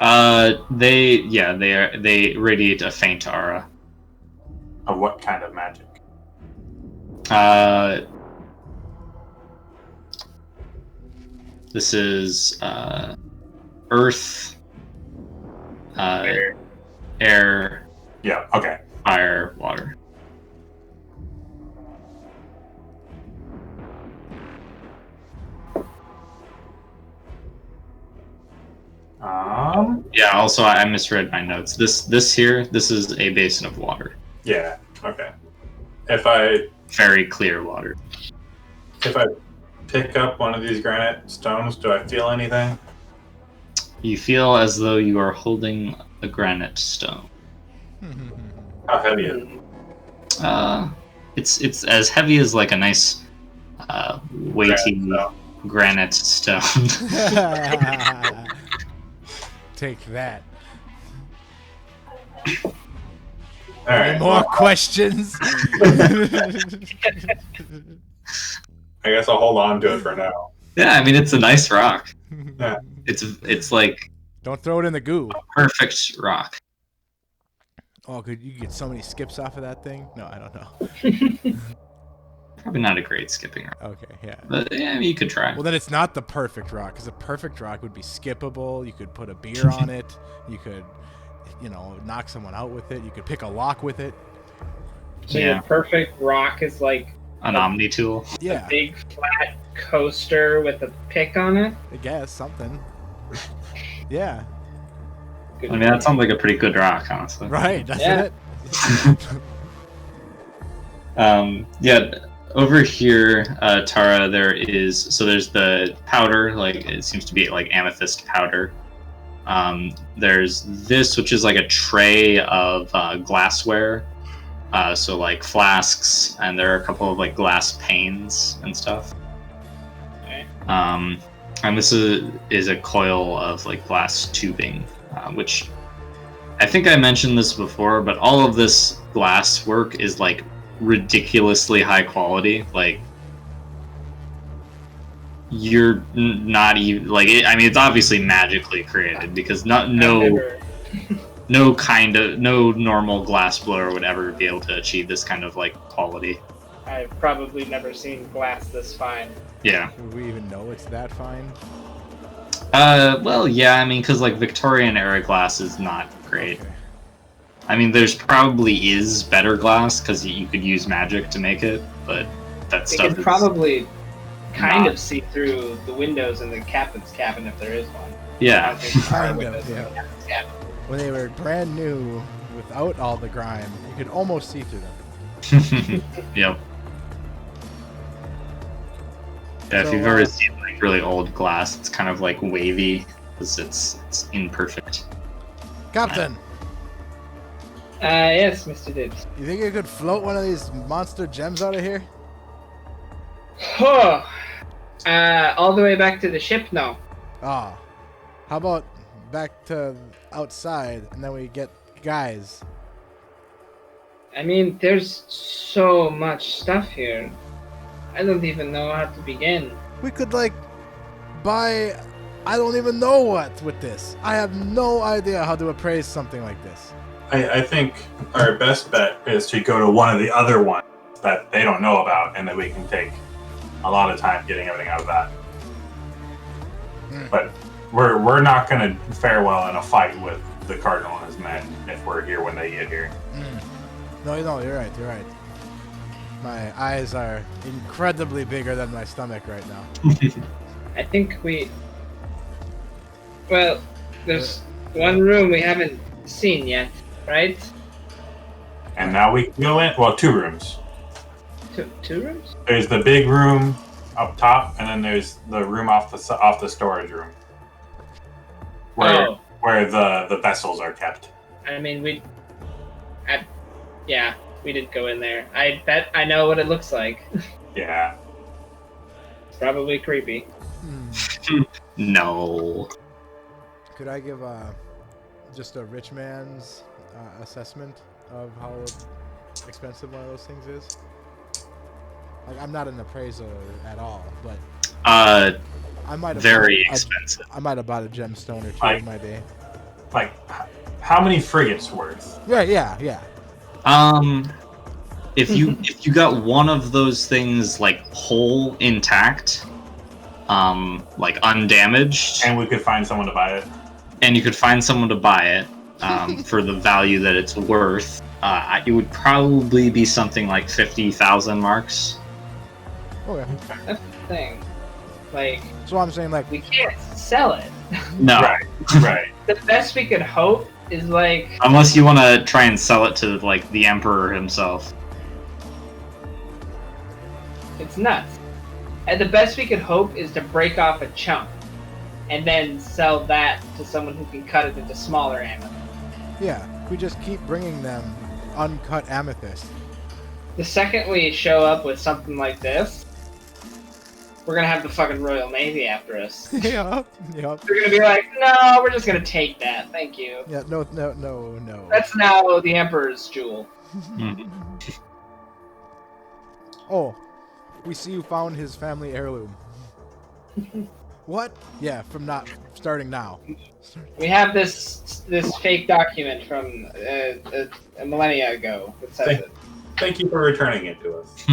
[SPEAKER 1] They radiate a faint aura.
[SPEAKER 4] Of what kind of magic?
[SPEAKER 1] This is earth, air,
[SPEAKER 4] Yeah, okay.
[SPEAKER 1] fire, water. Yeah, Yeah. Also, I misread my notes. This here, this is a basin of water.
[SPEAKER 4] Yeah. Okay. If I
[SPEAKER 1] Very clear water.
[SPEAKER 4] pick up one of these granite stones, do I feel anything?
[SPEAKER 1] You feel as though you are holding a granite stone.
[SPEAKER 4] How heavy is it?
[SPEAKER 1] It's as heavy as like a nice, weighty granite stone.
[SPEAKER 3] Take that.
[SPEAKER 4] All right.
[SPEAKER 3] More questions?
[SPEAKER 4] I guess I'll hold on to it for now.
[SPEAKER 1] Yeah, I mean it's a nice rock.
[SPEAKER 4] Yeah.
[SPEAKER 1] It's like
[SPEAKER 3] Don't throw it in the goo.
[SPEAKER 1] perfect rock.
[SPEAKER 3] Oh, could you get so many skips off of that thing? No, I don't know.
[SPEAKER 1] Probably not a great skipping rock,
[SPEAKER 3] Okay, yeah.
[SPEAKER 1] but yeah, I mean, you could try.
[SPEAKER 3] Well, then it's not the perfect rock, because a perfect rock would be skippable. You could put a beer on it. You could, knock someone out with it. You could pick a lock with it.
[SPEAKER 2] So
[SPEAKER 1] Yeah.
[SPEAKER 2] your perfect rock is like
[SPEAKER 1] An Omni tool.
[SPEAKER 3] Yeah,
[SPEAKER 2] a big flat coaster with a pick on it.
[SPEAKER 3] I guess something. Yeah,
[SPEAKER 2] Good
[SPEAKER 1] I mean, that sounds like a pretty good rock, honestly.
[SPEAKER 3] right. That's
[SPEAKER 2] Yeah.
[SPEAKER 3] it.
[SPEAKER 1] Yeah. Over here, Tara, there's the powder, like it seems to be like amethyst powder. There's this, which is like a tray of glassware, so like flasks, and there are a couple of like glass panes and stuff.
[SPEAKER 2] Okay.
[SPEAKER 1] And this is a coil of like glass tubing, which I think I mentioned this before, but all of this glass work is like ridiculously high quality. Like you're not even like I mean, it's obviously magically created because no normal glass blower would ever be able to achieve this kind of like quality.
[SPEAKER 2] I've probably never seen glass this fine.
[SPEAKER 1] Yeah.
[SPEAKER 3] Would we even know it's that fine?
[SPEAKER 1] Well, yeah. I mean, because like Victorian era glass is not great.
[SPEAKER 3] Okay.
[SPEAKER 1] I mean, there's probably is better glass because you could use magic to make it, but that
[SPEAKER 2] You
[SPEAKER 1] stuff
[SPEAKER 2] can
[SPEAKER 1] is
[SPEAKER 2] probably kind
[SPEAKER 1] not-
[SPEAKER 2] of see through the windows in the captain's cabin if there is one. I
[SPEAKER 1] Yeah.
[SPEAKER 2] don't think there are
[SPEAKER 3] Kind
[SPEAKER 2] windows
[SPEAKER 3] of,
[SPEAKER 2] in the
[SPEAKER 3] yeah.
[SPEAKER 2] captain's cabin.
[SPEAKER 3] When they were brand new, without all the grime, you could almost see through them.
[SPEAKER 1] Yep. Yeah, if
[SPEAKER 3] So,
[SPEAKER 1] you've ever seen like really old glass, it's kind of like wavy because it's imperfect.
[SPEAKER 3] Captain,
[SPEAKER 2] Yes, Mr. Dibs.
[SPEAKER 3] you think you could float one of these monster gems out of here?
[SPEAKER 2] Oh, all the way back to the ship now.
[SPEAKER 3] Ah, how about back to outside and then we get guys?
[SPEAKER 2] I mean, there's so much stuff here. I don't even know how to begin.
[SPEAKER 3] We could like buy, I don't even know what with this. I have no idea how to appraise something like this.
[SPEAKER 4] I think our best bet is to go to one of the other ones that they don't know about, and then we can take a lot of time getting everything out of that.
[SPEAKER 3] Mm.
[SPEAKER 4] But we're not going to fare well in a fight with the Cardinal and his men if we're here when they get here.
[SPEAKER 3] No, you're right, you're right. My eyes are incredibly bigger than my stomach right now.
[SPEAKER 2] I think well, there's one room we haven't seen yet, right?
[SPEAKER 4] And now we can go in. Well, two rooms.
[SPEAKER 2] Two rooms?
[SPEAKER 4] There's the big room up top, and then there's the room off the storage room, where the vessels are kept.
[SPEAKER 2] I mean, yeah, we did go in there. I bet I know what it looks like.
[SPEAKER 4] Yeah.
[SPEAKER 2] It's probably creepy.
[SPEAKER 1] No.
[SPEAKER 3] Could I give just a rich man's assessment of how expensive one of those things is? Like, I'm not an appraiser at all, but I might have
[SPEAKER 1] Very expensive.
[SPEAKER 3] I might have bought a gemstone or two
[SPEAKER 4] Like-
[SPEAKER 3] in my day.
[SPEAKER 4] Like, how many frigates worth?
[SPEAKER 3] Right? Yeah.
[SPEAKER 1] If you got one of those things like whole intact, like undamaged,
[SPEAKER 4] And we could find someone to buy it.
[SPEAKER 1] and you could find someone to buy it for the value that it's worth, it would probably be something like 50,000 marks.
[SPEAKER 3] Okay.
[SPEAKER 2] That's the thing. Like,
[SPEAKER 3] So I'm saying, like,
[SPEAKER 2] we can't sell it.
[SPEAKER 1] No.
[SPEAKER 4] Right. Right.
[SPEAKER 2] The best we could hope is like,
[SPEAKER 1] Unless you want to try and sell it to, like, the Emperor himself.
[SPEAKER 2] it's nuts. And the best we could hope is to break off a chunk and then sell that to someone who can cut it into smaller amethyst.
[SPEAKER 3] yeah, we just keep bringing them uncut amethyst.
[SPEAKER 2] The second we show up with something like this, we're gonna have the fucking Royal Navy after us.
[SPEAKER 3] Yep.
[SPEAKER 2] They're gonna be like, no, we're just gonna take that, thank you.
[SPEAKER 3] Yeah, no.
[SPEAKER 2] That's now the Emperor's jewel.
[SPEAKER 3] Oh, we see you found his family heirloom. What? Yeah, from not starting now.
[SPEAKER 2] We have this fake document from a millennia ago that says it.
[SPEAKER 4] Thank you for returning it to us.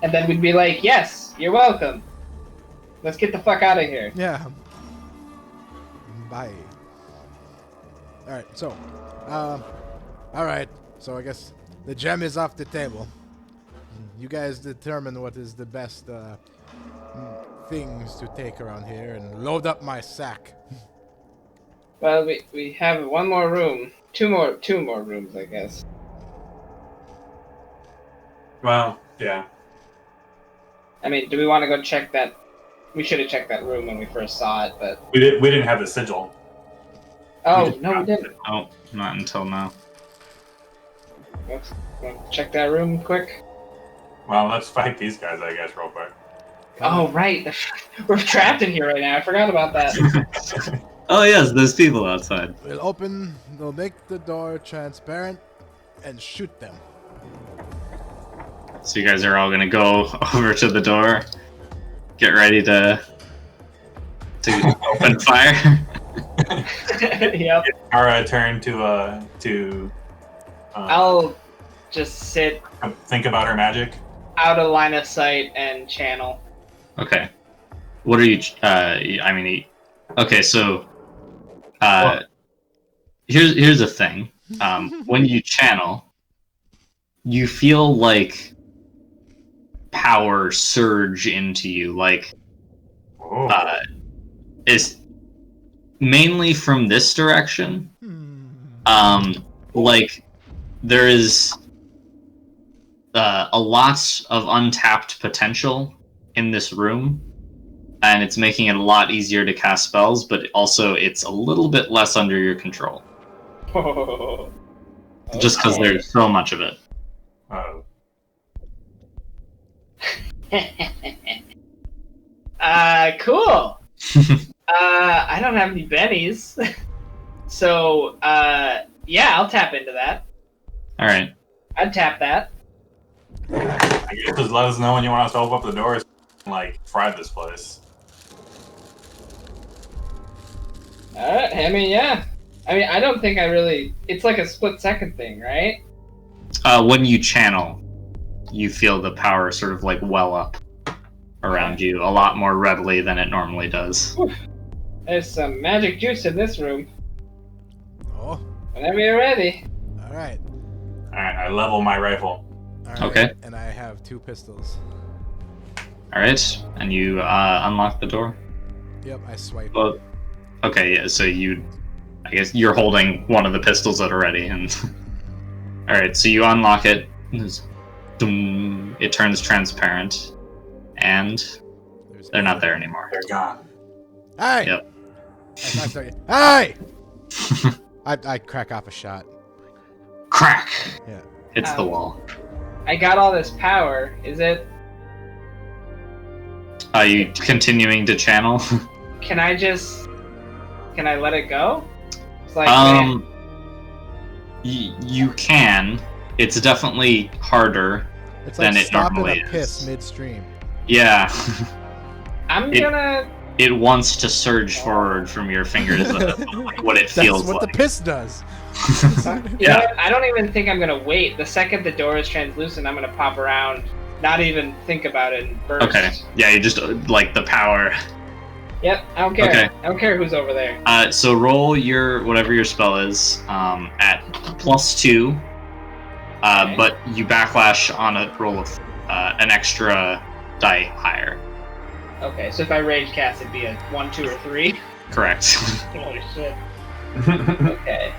[SPEAKER 2] And then we'd be like, yes, you're welcome. Let's get the fuck out of here.
[SPEAKER 3] Yeah. Bye. Alright, so, alright, so I guess the gem is off the table. You guys determine what is the best, things to take around here and load up my sack.
[SPEAKER 2] Well, we have one more room. Two more rooms, I guess.
[SPEAKER 4] Well, yeah.
[SPEAKER 2] I mean, do we want to go check that? We should have checked that room when we first saw it, but...
[SPEAKER 4] We didn't have the sigil.
[SPEAKER 2] Oh, no, we didn't.
[SPEAKER 1] Oh, not until now.
[SPEAKER 2] Let's check that room quick.
[SPEAKER 4] Well, let's fight these guys, I guess, real quick.
[SPEAKER 2] Oh, right. We're trapped in here right now. I forgot about that.
[SPEAKER 1] Oh yes, there's people outside.
[SPEAKER 3] They'll make the door transparent and shoot them.
[SPEAKER 1] So you guys are all gonna go over to the door, get ready to open fire.
[SPEAKER 2] Yep.
[SPEAKER 4] Our turn to
[SPEAKER 2] I'll just sit
[SPEAKER 4] think about her magic.
[SPEAKER 2] out of line of sight and channel.
[SPEAKER 1] Okay. What are you? Okay. So, here's the thing. When you channel, you feel like power surge into you. Like, it's mainly from this direction. Like there is a lot of untapped potential in this room, and it's making it a lot easier to cast spells, but also it's a little bit less under your control.
[SPEAKER 2] Oh.
[SPEAKER 1] Just because there's so much of it.
[SPEAKER 2] Cool. I don't have any bennies. So, yeah, I'll tap into that.
[SPEAKER 1] Alright.
[SPEAKER 2] I'd tap that.
[SPEAKER 4] I guess just let us know when you want us to open up the doors and, like, fry this place.
[SPEAKER 2] Alright, I mean, yeah. I mean, I don't think I really... It's like a split-second thing, right?
[SPEAKER 1] When you channel, you feel the power sort of, like, well up around you a lot more readily than it normally does.
[SPEAKER 2] Whew. There's some magic juice in this room.
[SPEAKER 3] Oh.
[SPEAKER 2] Whenever you're ready.
[SPEAKER 3] Alright.
[SPEAKER 4] Alright, I level my rifle.
[SPEAKER 3] Alright.
[SPEAKER 1] Okay.
[SPEAKER 3] And I have 2 pistols.
[SPEAKER 1] Alright, and you unlock the door?
[SPEAKER 3] Yep, I swipe.
[SPEAKER 1] Well, okay, yeah, so I guess you're holding one of the pistols that are ready, and... Alright, so you unlock it, it turns transparent, and they're not there anymore.
[SPEAKER 4] They're gone.
[SPEAKER 3] Hey!
[SPEAKER 1] Yep.
[SPEAKER 3] Hey! I crack off a shot.
[SPEAKER 1] Crack!
[SPEAKER 3] Yeah.
[SPEAKER 1] Hits the wall.
[SPEAKER 2] I got all this power. Is it...
[SPEAKER 1] Are you continuing to channel?
[SPEAKER 2] Can I let it go? It's like,
[SPEAKER 1] you can. It's definitely harder
[SPEAKER 3] It's
[SPEAKER 1] than
[SPEAKER 3] like
[SPEAKER 1] it normally
[SPEAKER 3] stopping a piss
[SPEAKER 1] is.
[SPEAKER 3] midstream.
[SPEAKER 1] Yeah.
[SPEAKER 2] it
[SPEAKER 1] It wants to surge forward from your fingers, like what it feels
[SPEAKER 3] That's what
[SPEAKER 1] like.
[SPEAKER 3] the piss does.
[SPEAKER 2] You know what? I don't even think I'm gonna wait. The second the door is translucent, I'm gonna pop around, not even think about it, and burst.
[SPEAKER 1] Okay. Yeah, you just like the power.
[SPEAKER 2] Yep, I don't care.
[SPEAKER 1] Okay.
[SPEAKER 2] I don't care who's over there.
[SPEAKER 1] So roll your whatever your spell is at +2,
[SPEAKER 2] Okay.
[SPEAKER 1] but you backlash on a roll of an extra die higher.
[SPEAKER 2] Okay, so if I rage cast, it'd be a 1, 2, or 3.
[SPEAKER 1] Correct.
[SPEAKER 2] Holy shit. Okay.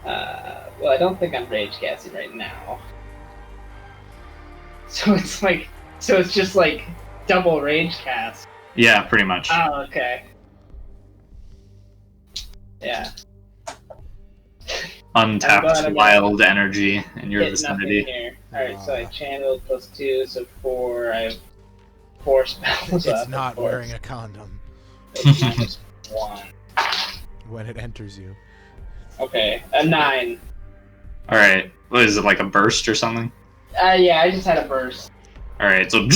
[SPEAKER 2] Well, I don't think I'm rage casting right now. So it's just like double rage cast.
[SPEAKER 1] Yeah, pretty much.
[SPEAKER 2] Oh, okay. Yeah.
[SPEAKER 1] Untapped wild energy in your
[SPEAKER 2] Hit nothing
[SPEAKER 1] vicinity.
[SPEAKER 2] here. Alright, so I channeled +2, so 4. I have 4 spells.
[SPEAKER 3] It's not wearing a condom
[SPEAKER 2] It's -1.
[SPEAKER 3] when it enters you.
[SPEAKER 2] Okay, a 9.
[SPEAKER 1] Alright. What is it, like a burst or something?
[SPEAKER 2] Yeah, I just had a burst.
[SPEAKER 1] Alright, so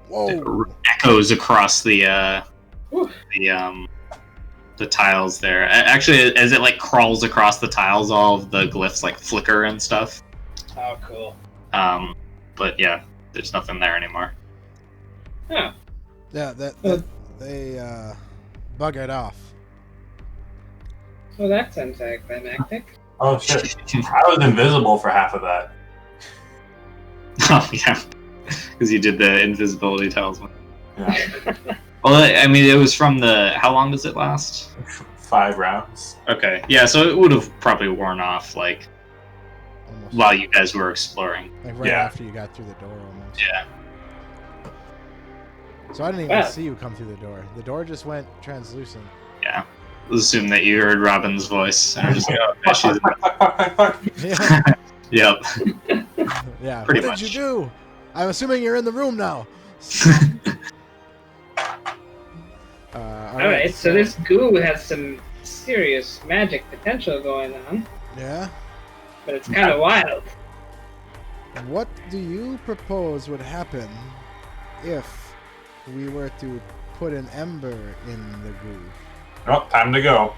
[SPEAKER 3] Whoa!
[SPEAKER 1] echoes across the
[SPEAKER 2] Whew.
[SPEAKER 1] the tiles there. Actually, as it like crawls across the tiles, all of the glyphs like flicker and stuff.
[SPEAKER 2] Oh, cool.
[SPEAKER 1] But yeah, there's nothing there anymore.
[SPEAKER 2] Huh.
[SPEAKER 3] Yeah, they buggered off.
[SPEAKER 2] Well, that's anticlimactic.
[SPEAKER 4] Oh shit! I was invisible for half of that.
[SPEAKER 1] Oh yeah, because you did the invisibility talisman.
[SPEAKER 4] Yeah.
[SPEAKER 1] Well, I mean, it was from the. How long does it last?
[SPEAKER 4] 5 rounds.
[SPEAKER 1] Okay, yeah, so it would have probably worn off like
[SPEAKER 3] Almost.
[SPEAKER 1] while you guys were exploring.
[SPEAKER 3] Like right
[SPEAKER 4] Yeah.
[SPEAKER 3] after you got through the door, almost.
[SPEAKER 1] Yeah.
[SPEAKER 3] So I didn't even
[SPEAKER 2] Wow.
[SPEAKER 3] see you come through the door. The door just went translucent.
[SPEAKER 1] Yeah. Let's assume that you heard Robin's voice. And just, oh, yeah, she's-
[SPEAKER 3] Yeah.
[SPEAKER 1] Yep.
[SPEAKER 3] Yeah.
[SPEAKER 1] Pretty
[SPEAKER 3] what
[SPEAKER 1] much.
[SPEAKER 3] did you do? I'm assuming you're in the room now.
[SPEAKER 2] Alright, so this goo has some serious magic potential going on,
[SPEAKER 3] Yeah.
[SPEAKER 2] but it's kind of wild.
[SPEAKER 3] What do you propose would happen if we were to put an ember in the goo?
[SPEAKER 4] Oh, time to go.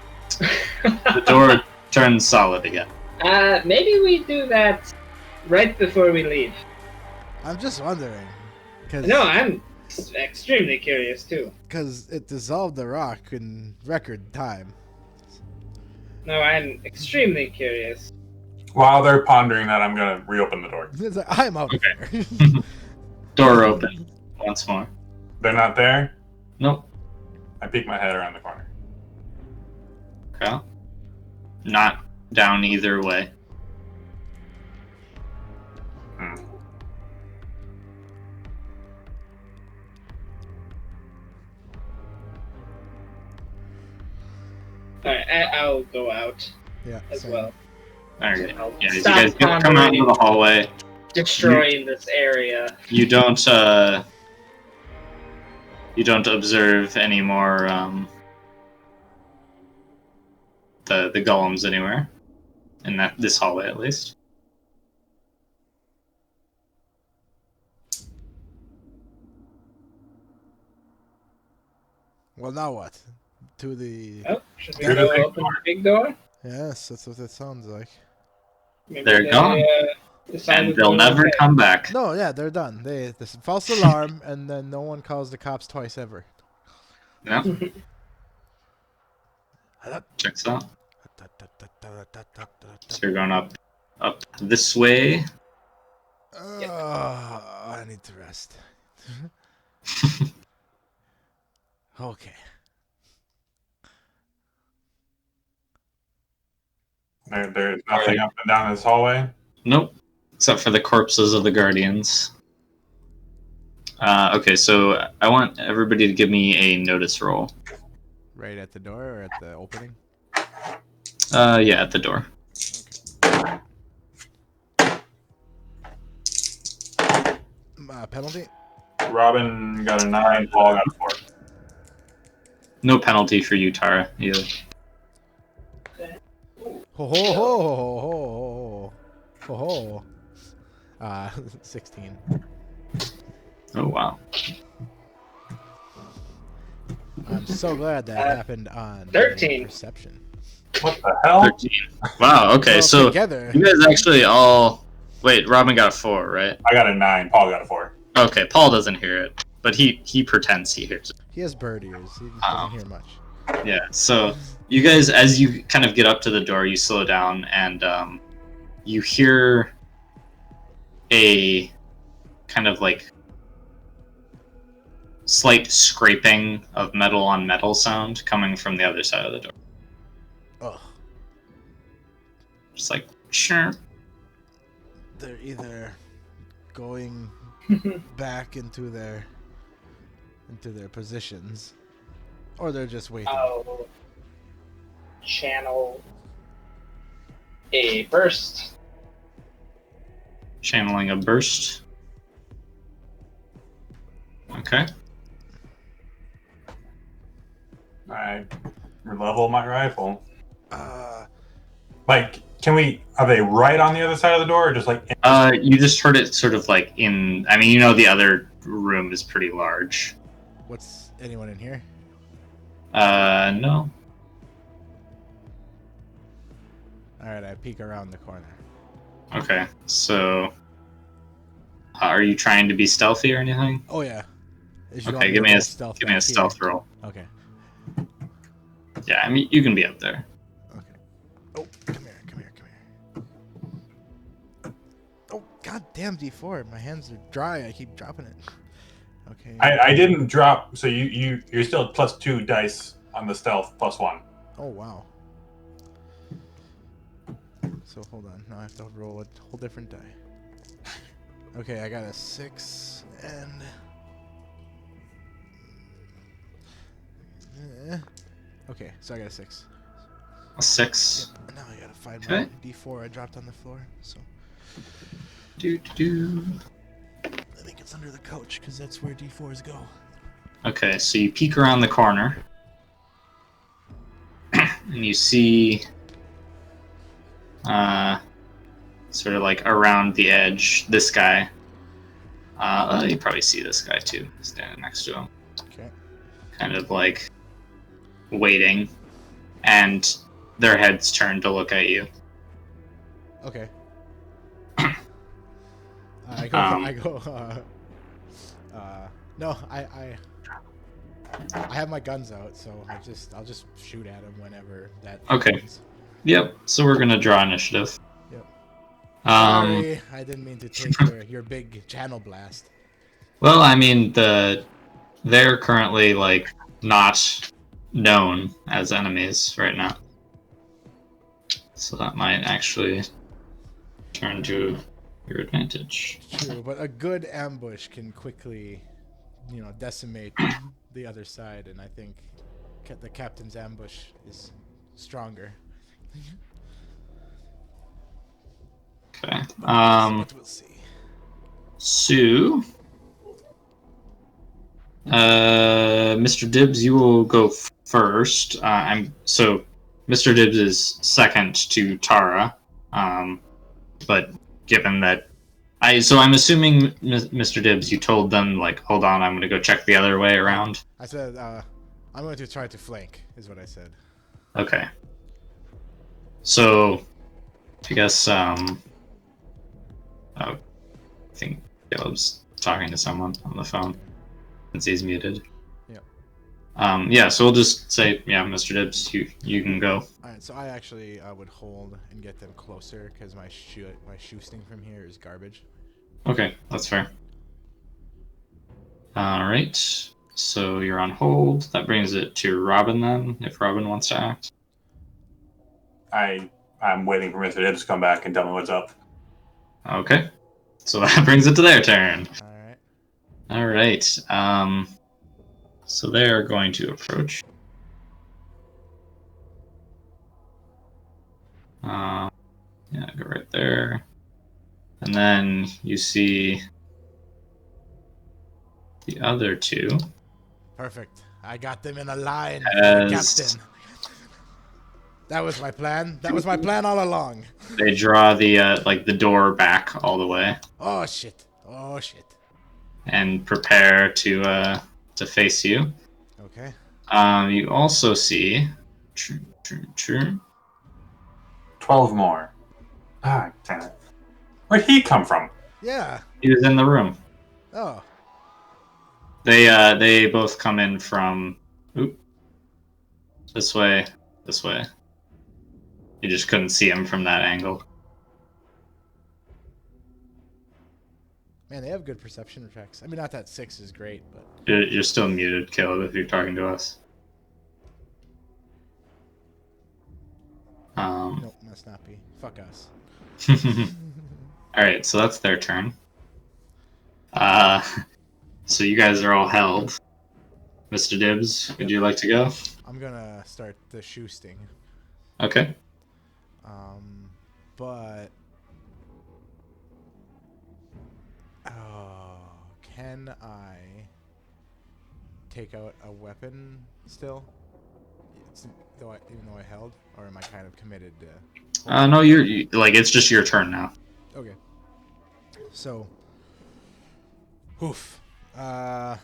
[SPEAKER 1] The door turns solid again.
[SPEAKER 2] Maybe we do that right before we leave.
[SPEAKER 3] I'm just wondering, because
[SPEAKER 2] No, I'm extremely curious too.
[SPEAKER 3] it dissolved the rock in record time.
[SPEAKER 2] No, I'm extremely curious.
[SPEAKER 4] While they're pondering that, I'm gonna reopen the door.
[SPEAKER 3] It's like, I'm out
[SPEAKER 1] Okay.
[SPEAKER 3] there.
[SPEAKER 1] Door open once more.
[SPEAKER 4] They're not there.
[SPEAKER 1] Nope.
[SPEAKER 4] I peek my head around the corner.
[SPEAKER 1] Okay. Not down either way.
[SPEAKER 4] Hmm.
[SPEAKER 2] Alright, I'll go out
[SPEAKER 3] Yeah.
[SPEAKER 2] as
[SPEAKER 3] same.
[SPEAKER 2] well.
[SPEAKER 1] Alright.
[SPEAKER 2] I'll
[SPEAKER 1] Yeah, as you
[SPEAKER 2] stop
[SPEAKER 1] guys come out into
[SPEAKER 2] pondering,
[SPEAKER 1] the hallway.
[SPEAKER 2] destroying this area.
[SPEAKER 1] You don't observe any more the golems anywhere. In this hallway at least.
[SPEAKER 3] Well, now what? To the
[SPEAKER 2] Oh, should we
[SPEAKER 4] Through the
[SPEAKER 2] go
[SPEAKER 4] big
[SPEAKER 2] open the big door?
[SPEAKER 3] yes, that's what it sounds like.
[SPEAKER 2] Maybe
[SPEAKER 1] They're
[SPEAKER 2] they,
[SPEAKER 1] gone.
[SPEAKER 2] decided
[SPEAKER 1] And they'll
[SPEAKER 2] to-
[SPEAKER 1] never come back.
[SPEAKER 3] No, yeah, they're done. This false alarm, and then no one calls the cops twice ever.
[SPEAKER 1] Yeah, checks out. So you're going up this way.
[SPEAKER 3] I need to rest. Okay.
[SPEAKER 4] There's nothing up and down this hallway.
[SPEAKER 1] Nope, except for the corpses of the guardians. Okay, so I want everybody to give me a notice roll.
[SPEAKER 3] Right at the door or at the opening?
[SPEAKER 1] Yeah, at the door.
[SPEAKER 3] Penalty?
[SPEAKER 4] Robin got a 9. Paul got a 4.
[SPEAKER 1] No penalty for you, Tara, either.
[SPEAKER 3] Ho ho ho ho ho ho ho. 16.
[SPEAKER 1] Oh, wow.
[SPEAKER 3] I'm so glad that happened on
[SPEAKER 2] 13.
[SPEAKER 3] Perception.
[SPEAKER 4] What the hell?
[SPEAKER 1] 13. Wow, okay,
[SPEAKER 3] Well,
[SPEAKER 1] so
[SPEAKER 3] together.
[SPEAKER 1] you guys actually all... Wait, Robin got a 4, right?
[SPEAKER 4] I got a 9. Paul got a 4.
[SPEAKER 1] Okay, Paul doesn't hear it, but he pretends he hears it.
[SPEAKER 3] He has bird ears. He
[SPEAKER 1] Oh.
[SPEAKER 3] doesn't hear much.
[SPEAKER 1] Yeah, so you guys, as you kind of get up to the door, you slow down, and you hear a kind of like slight scraping of metal on metal sound coming from the other side of the door.
[SPEAKER 3] Oh,
[SPEAKER 1] Just like, sure.
[SPEAKER 3] they're either going back into their positions, or they're just waiting.
[SPEAKER 2] I'll channel a burst.
[SPEAKER 1] Channeling a burst. Okay.
[SPEAKER 4] I level my rifle.
[SPEAKER 3] Uh,
[SPEAKER 4] Like, are they right on the other side of the door, or just like?
[SPEAKER 1] You just heard it sort of like in. I mean, the other room is pretty large.
[SPEAKER 3] what's anyone in here?
[SPEAKER 1] No.
[SPEAKER 3] All right, I peek around the corner.
[SPEAKER 1] Okay, so are you trying to be stealthy or anything?
[SPEAKER 3] Oh yeah. If you want
[SPEAKER 1] Okay, give
[SPEAKER 3] to
[SPEAKER 1] me
[SPEAKER 3] roll
[SPEAKER 1] a
[SPEAKER 3] stealth
[SPEAKER 1] give me a
[SPEAKER 3] back
[SPEAKER 1] stealth
[SPEAKER 3] here.
[SPEAKER 1] roll.
[SPEAKER 3] Okay.
[SPEAKER 1] Yeah, I mean you can be up there.
[SPEAKER 3] Okay. Oh, come here. Oh, goddamn D4. My hands are dry. I keep dropping it. Okay.
[SPEAKER 4] I didn't drop, so you're still at +2 dice on the stealth, +1.
[SPEAKER 3] Oh wow. So hold on. Now I have to roll a whole different die. Okay, I got a 6 and. Okay, so I got a 6.
[SPEAKER 1] A 6.
[SPEAKER 3] Yep. Now I gotta find
[SPEAKER 1] Okay.
[SPEAKER 3] my D4 I dropped on the floor. So
[SPEAKER 1] Do.
[SPEAKER 3] I think it's under the couch because that's where D4s go.
[SPEAKER 1] Okay, so you peek around the corner, and you see, sort of like around the edge, this guy. You probably see this guy too, standing next to him,
[SPEAKER 3] Okay.
[SPEAKER 1] kind of like waiting, and their heads turn to look at you.
[SPEAKER 3] Okay. No, I have my guns out, so I'll just shoot at him whenever that
[SPEAKER 1] Okay.
[SPEAKER 3] happens.
[SPEAKER 1] Yep. So we're gonna draw initiative.
[SPEAKER 3] Yep.
[SPEAKER 1] Um.
[SPEAKER 3] Sorry, I didn't mean to take your big channel blast.
[SPEAKER 1] Well, I mean they're currently like not known as enemies right now, so that might actually turn to your advantage.
[SPEAKER 3] True, but a good ambush can quickly, decimate the other side, and I think the captain's ambush is stronger.
[SPEAKER 1] Okay.
[SPEAKER 3] But we'll see.
[SPEAKER 1] Sue. Mr. Dibbs, you will go first. Mr. Dibbs is second to Tara. But given that I'm assuming Mr. Dibbs, you told them like, hold on, I'm gonna go check the other way around.
[SPEAKER 3] I said, I'm going to try to flank, is what I said.
[SPEAKER 1] Okay. So, I guess I think Caleb's talking to someone on the phone since he's muted.
[SPEAKER 3] Yep.
[SPEAKER 1] So we'll just say, Mr. Dibbs, you can go.
[SPEAKER 3] Alright, so I actually would hold and get them closer because my shooting from here is garbage.
[SPEAKER 1] Okay, that's fair. Alright, so you're on hold. That brings it to Robin then, if Robin wants to act.
[SPEAKER 4] I'm waiting for Mr. Dibbs to come back and tell me what's up.
[SPEAKER 1] Okay, so that brings it to their turn.
[SPEAKER 3] Alright.
[SPEAKER 1] Alright, so they are going to approach. Go right there. And then you see the other two.
[SPEAKER 3] Perfect. I got them in a line,
[SPEAKER 1] As-
[SPEAKER 3] Captain. That was my plan. That was my plan all along.
[SPEAKER 1] They draw the the door back all the way
[SPEAKER 3] Oh shit. Oh shit.
[SPEAKER 1] and prepare to face you.
[SPEAKER 3] Okay.
[SPEAKER 1] You also see
[SPEAKER 4] 12 more. Ah, damn it. Where'd he come from?
[SPEAKER 3] Yeah.
[SPEAKER 1] he was in the room.
[SPEAKER 3] Oh.
[SPEAKER 1] They both come in from this way. You just couldn't see him from that angle.
[SPEAKER 3] Man, they have good perception checks. I mean, not that 6 is great, but
[SPEAKER 1] You're still muted, Caleb, if you're talking to us.
[SPEAKER 3] nope, must not be. Fuck us.
[SPEAKER 1] Alright, so that's their turn. So you guys are all held. Mr. Dibbs, would you like to go?
[SPEAKER 3] I'm gonna start the shoe sting.
[SPEAKER 1] Okay.
[SPEAKER 3] But oh, can I take out a weapon still? Even though I held, or am I kind of committed to?
[SPEAKER 1] No, like it's just your turn now.
[SPEAKER 3] Okay. So, oof. All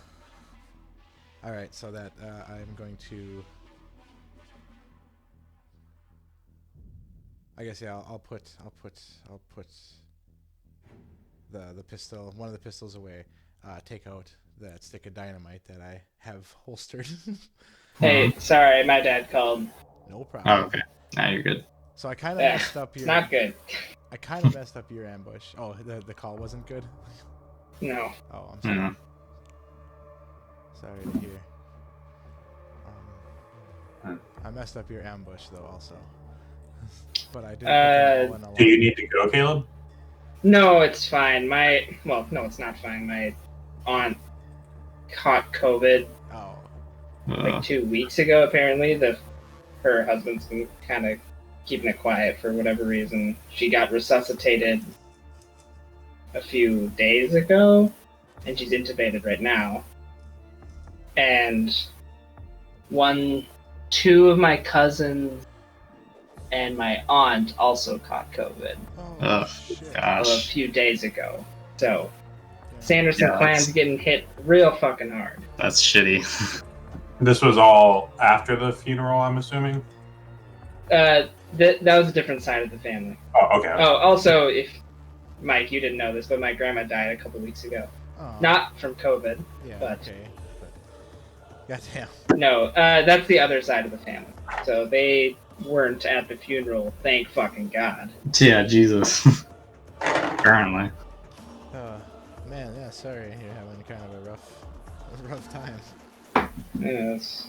[SPEAKER 3] right. So that I'm going to. I guess yeah. I'll put the pistol, one of the pistols away. Take out that stick of dynamite that I have holstered.
[SPEAKER 2] Hey, sorry, my dad called.
[SPEAKER 3] No problem.
[SPEAKER 1] Oh, okay. Now you're good.
[SPEAKER 3] So I kind of messed up your.
[SPEAKER 2] Not good.
[SPEAKER 3] I kind of messed up your ambush. Oh, the call wasn't good.
[SPEAKER 2] No.
[SPEAKER 3] Oh, I'm sorry.
[SPEAKER 1] Mm.
[SPEAKER 3] Sorry to hear. I messed up your ambush though, also. But I did. Put them all in a
[SPEAKER 4] Do you
[SPEAKER 3] line.
[SPEAKER 4] need to go, Caleb?
[SPEAKER 2] No, it's fine. No, it's not fine. My aunt caught COVID
[SPEAKER 3] Oh,
[SPEAKER 2] like 2 weeks ago. Apparently, her husband's been kind of keeping it quiet for whatever reason. She got resuscitated a few days ago, and she's intubated right now. And two of my cousins and my aunt also caught COVID
[SPEAKER 3] oh
[SPEAKER 1] shit.
[SPEAKER 3] shit.
[SPEAKER 1] God.
[SPEAKER 2] a few days ago. So Sanderson
[SPEAKER 1] Yeah,
[SPEAKER 2] clan's
[SPEAKER 1] that's-
[SPEAKER 2] getting hit real fucking hard.
[SPEAKER 1] That's shitty.
[SPEAKER 4] This was all after the funeral, I'm assuming?
[SPEAKER 2] That was a different side of the family.
[SPEAKER 4] Oh, okay.
[SPEAKER 2] Oh, also, if Mike, you didn't know this, but my grandma died a couple weeks ago.
[SPEAKER 3] Oh,
[SPEAKER 2] Not from COVID.
[SPEAKER 3] yeah,
[SPEAKER 2] but-
[SPEAKER 3] okay. But, goddamn.
[SPEAKER 2] No, that's the other side of the family. So they weren't at the funeral. Thank fucking God.
[SPEAKER 1] Yeah, Jesus. Apparently.
[SPEAKER 3] Man, yeah. Sorry, you're having kind of a rough time.
[SPEAKER 2] Yes.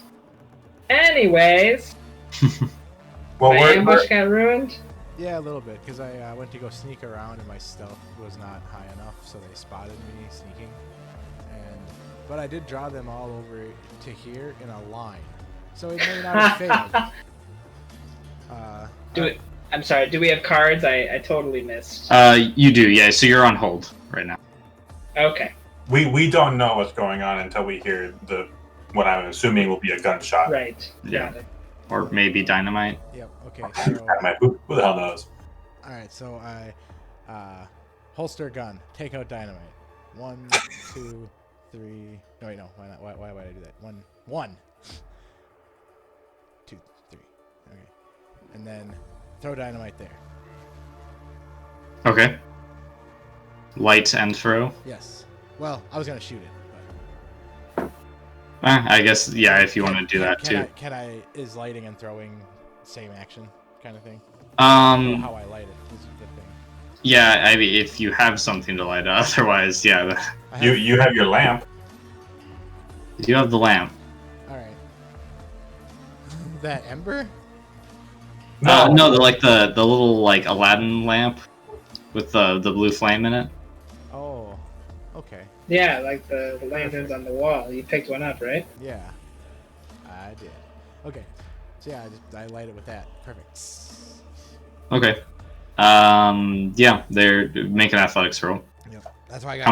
[SPEAKER 2] Anyways,
[SPEAKER 4] Well,
[SPEAKER 2] my
[SPEAKER 4] we're,
[SPEAKER 2] ambush got ruined.
[SPEAKER 3] Yeah, a little bit, because I went to go sneak around and my stealth was not high enough, so they spotted me sneaking. But I did draw them all over to here in a line, so it may not have failed.
[SPEAKER 2] I'm sorry. Do we have cards? I totally missed.
[SPEAKER 1] You do, yeah. So you're on hold right now.
[SPEAKER 2] Okay.
[SPEAKER 4] we don't know what's going on until we hear what I'm assuming will be a gunshot.
[SPEAKER 2] Right.
[SPEAKER 1] Yeah.
[SPEAKER 2] Got it.
[SPEAKER 1] Or maybe dynamite.
[SPEAKER 3] Yep. Okay. So,
[SPEAKER 4] Who the hell knows?
[SPEAKER 3] all right. So I holster gun, take out dynamite. 1, 2, 3. No, wait, no. Why not? Why would I do that? 1, 2, 3. Okay. And then throw dynamite there.
[SPEAKER 1] Okay. Light and throw.
[SPEAKER 3] Yes. Well, I was gonna shoot it, but
[SPEAKER 1] I guess, yeah, if you want to do that too.
[SPEAKER 3] Can I? Is lighting and throwing same action kind of thing? Or how I light it is the thing.
[SPEAKER 1] Yeah, I mean, if you have something to light, otherwise, yeah.
[SPEAKER 3] I have,
[SPEAKER 4] You have your lamp.
[SPEAKER 1] You have the lamp.
[SPEAKER 3] all right. That ember?
[SPEAKER 1] No, the little like Aladdin lamp with the blue flame in it.
[SPEAKER 3] Oh, okay.
[SPEAKER 2] Yeah, like the lanterns on the wall. You picked one up, right?
[SPEAKER 3] Yeah, I did. Okay, so yeah, I light it with that. Perfect.
[SPEAKER 1] Okay. Yeah, they're making athletics roll.
[SPEAKER 3] Yep. That's why I got.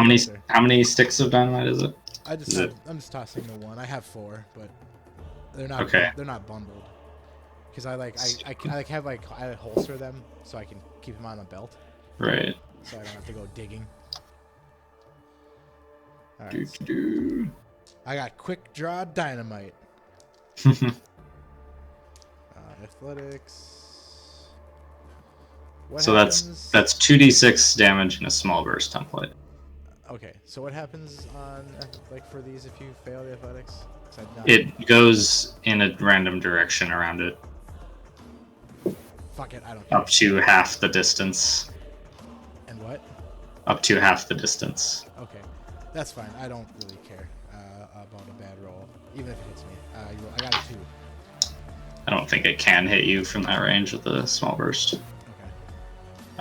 [SPEAKER 1] How many sticks of dynamite is it?
[SPEAKER 3] I'm just tossing the one. I have 4, but they're not.
[SPEAKER 1] Okay.
[SPEAKER 3] They're not bundled. Because I holster them so I can keep them on the belt,
[SPEAKER 1] Right.
[SPEAKER 3] so I don't have to go digging. All
[SPEAKER 1] Do,
[SPEAKER 3] right.
[SPEAKER 1] do, do.
[SPEAKER 3] I got quick draw dynamite. Athletics. What
[SPEAKER 1] So
[SPEAKER 3] happens-
[SPEAKER 1] that's 2d6 damage in a small burst template.
[SPEAKER 3] Okay, so what happens on like for these if you fail the athletics? 'Cause
[SPEAKER 1] It goes in a random direction around it,
[SPEAKER 3] Fuck it, I don't care.
[SPEAKER 1] up to half the distance.
[SPEAKER 3] And what?
[SPEAKER 1] up to half the distance.
[SPEAKER 3] Okay, that's fine. I don't really care about a bad roll, even if it hits me. I got a 2.
[SPEAKER 1] I don't think it can hit you from that range with a small burst.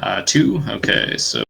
[SPEAKER 3] Okay.
[SPEAKER 1] 2. Okay, so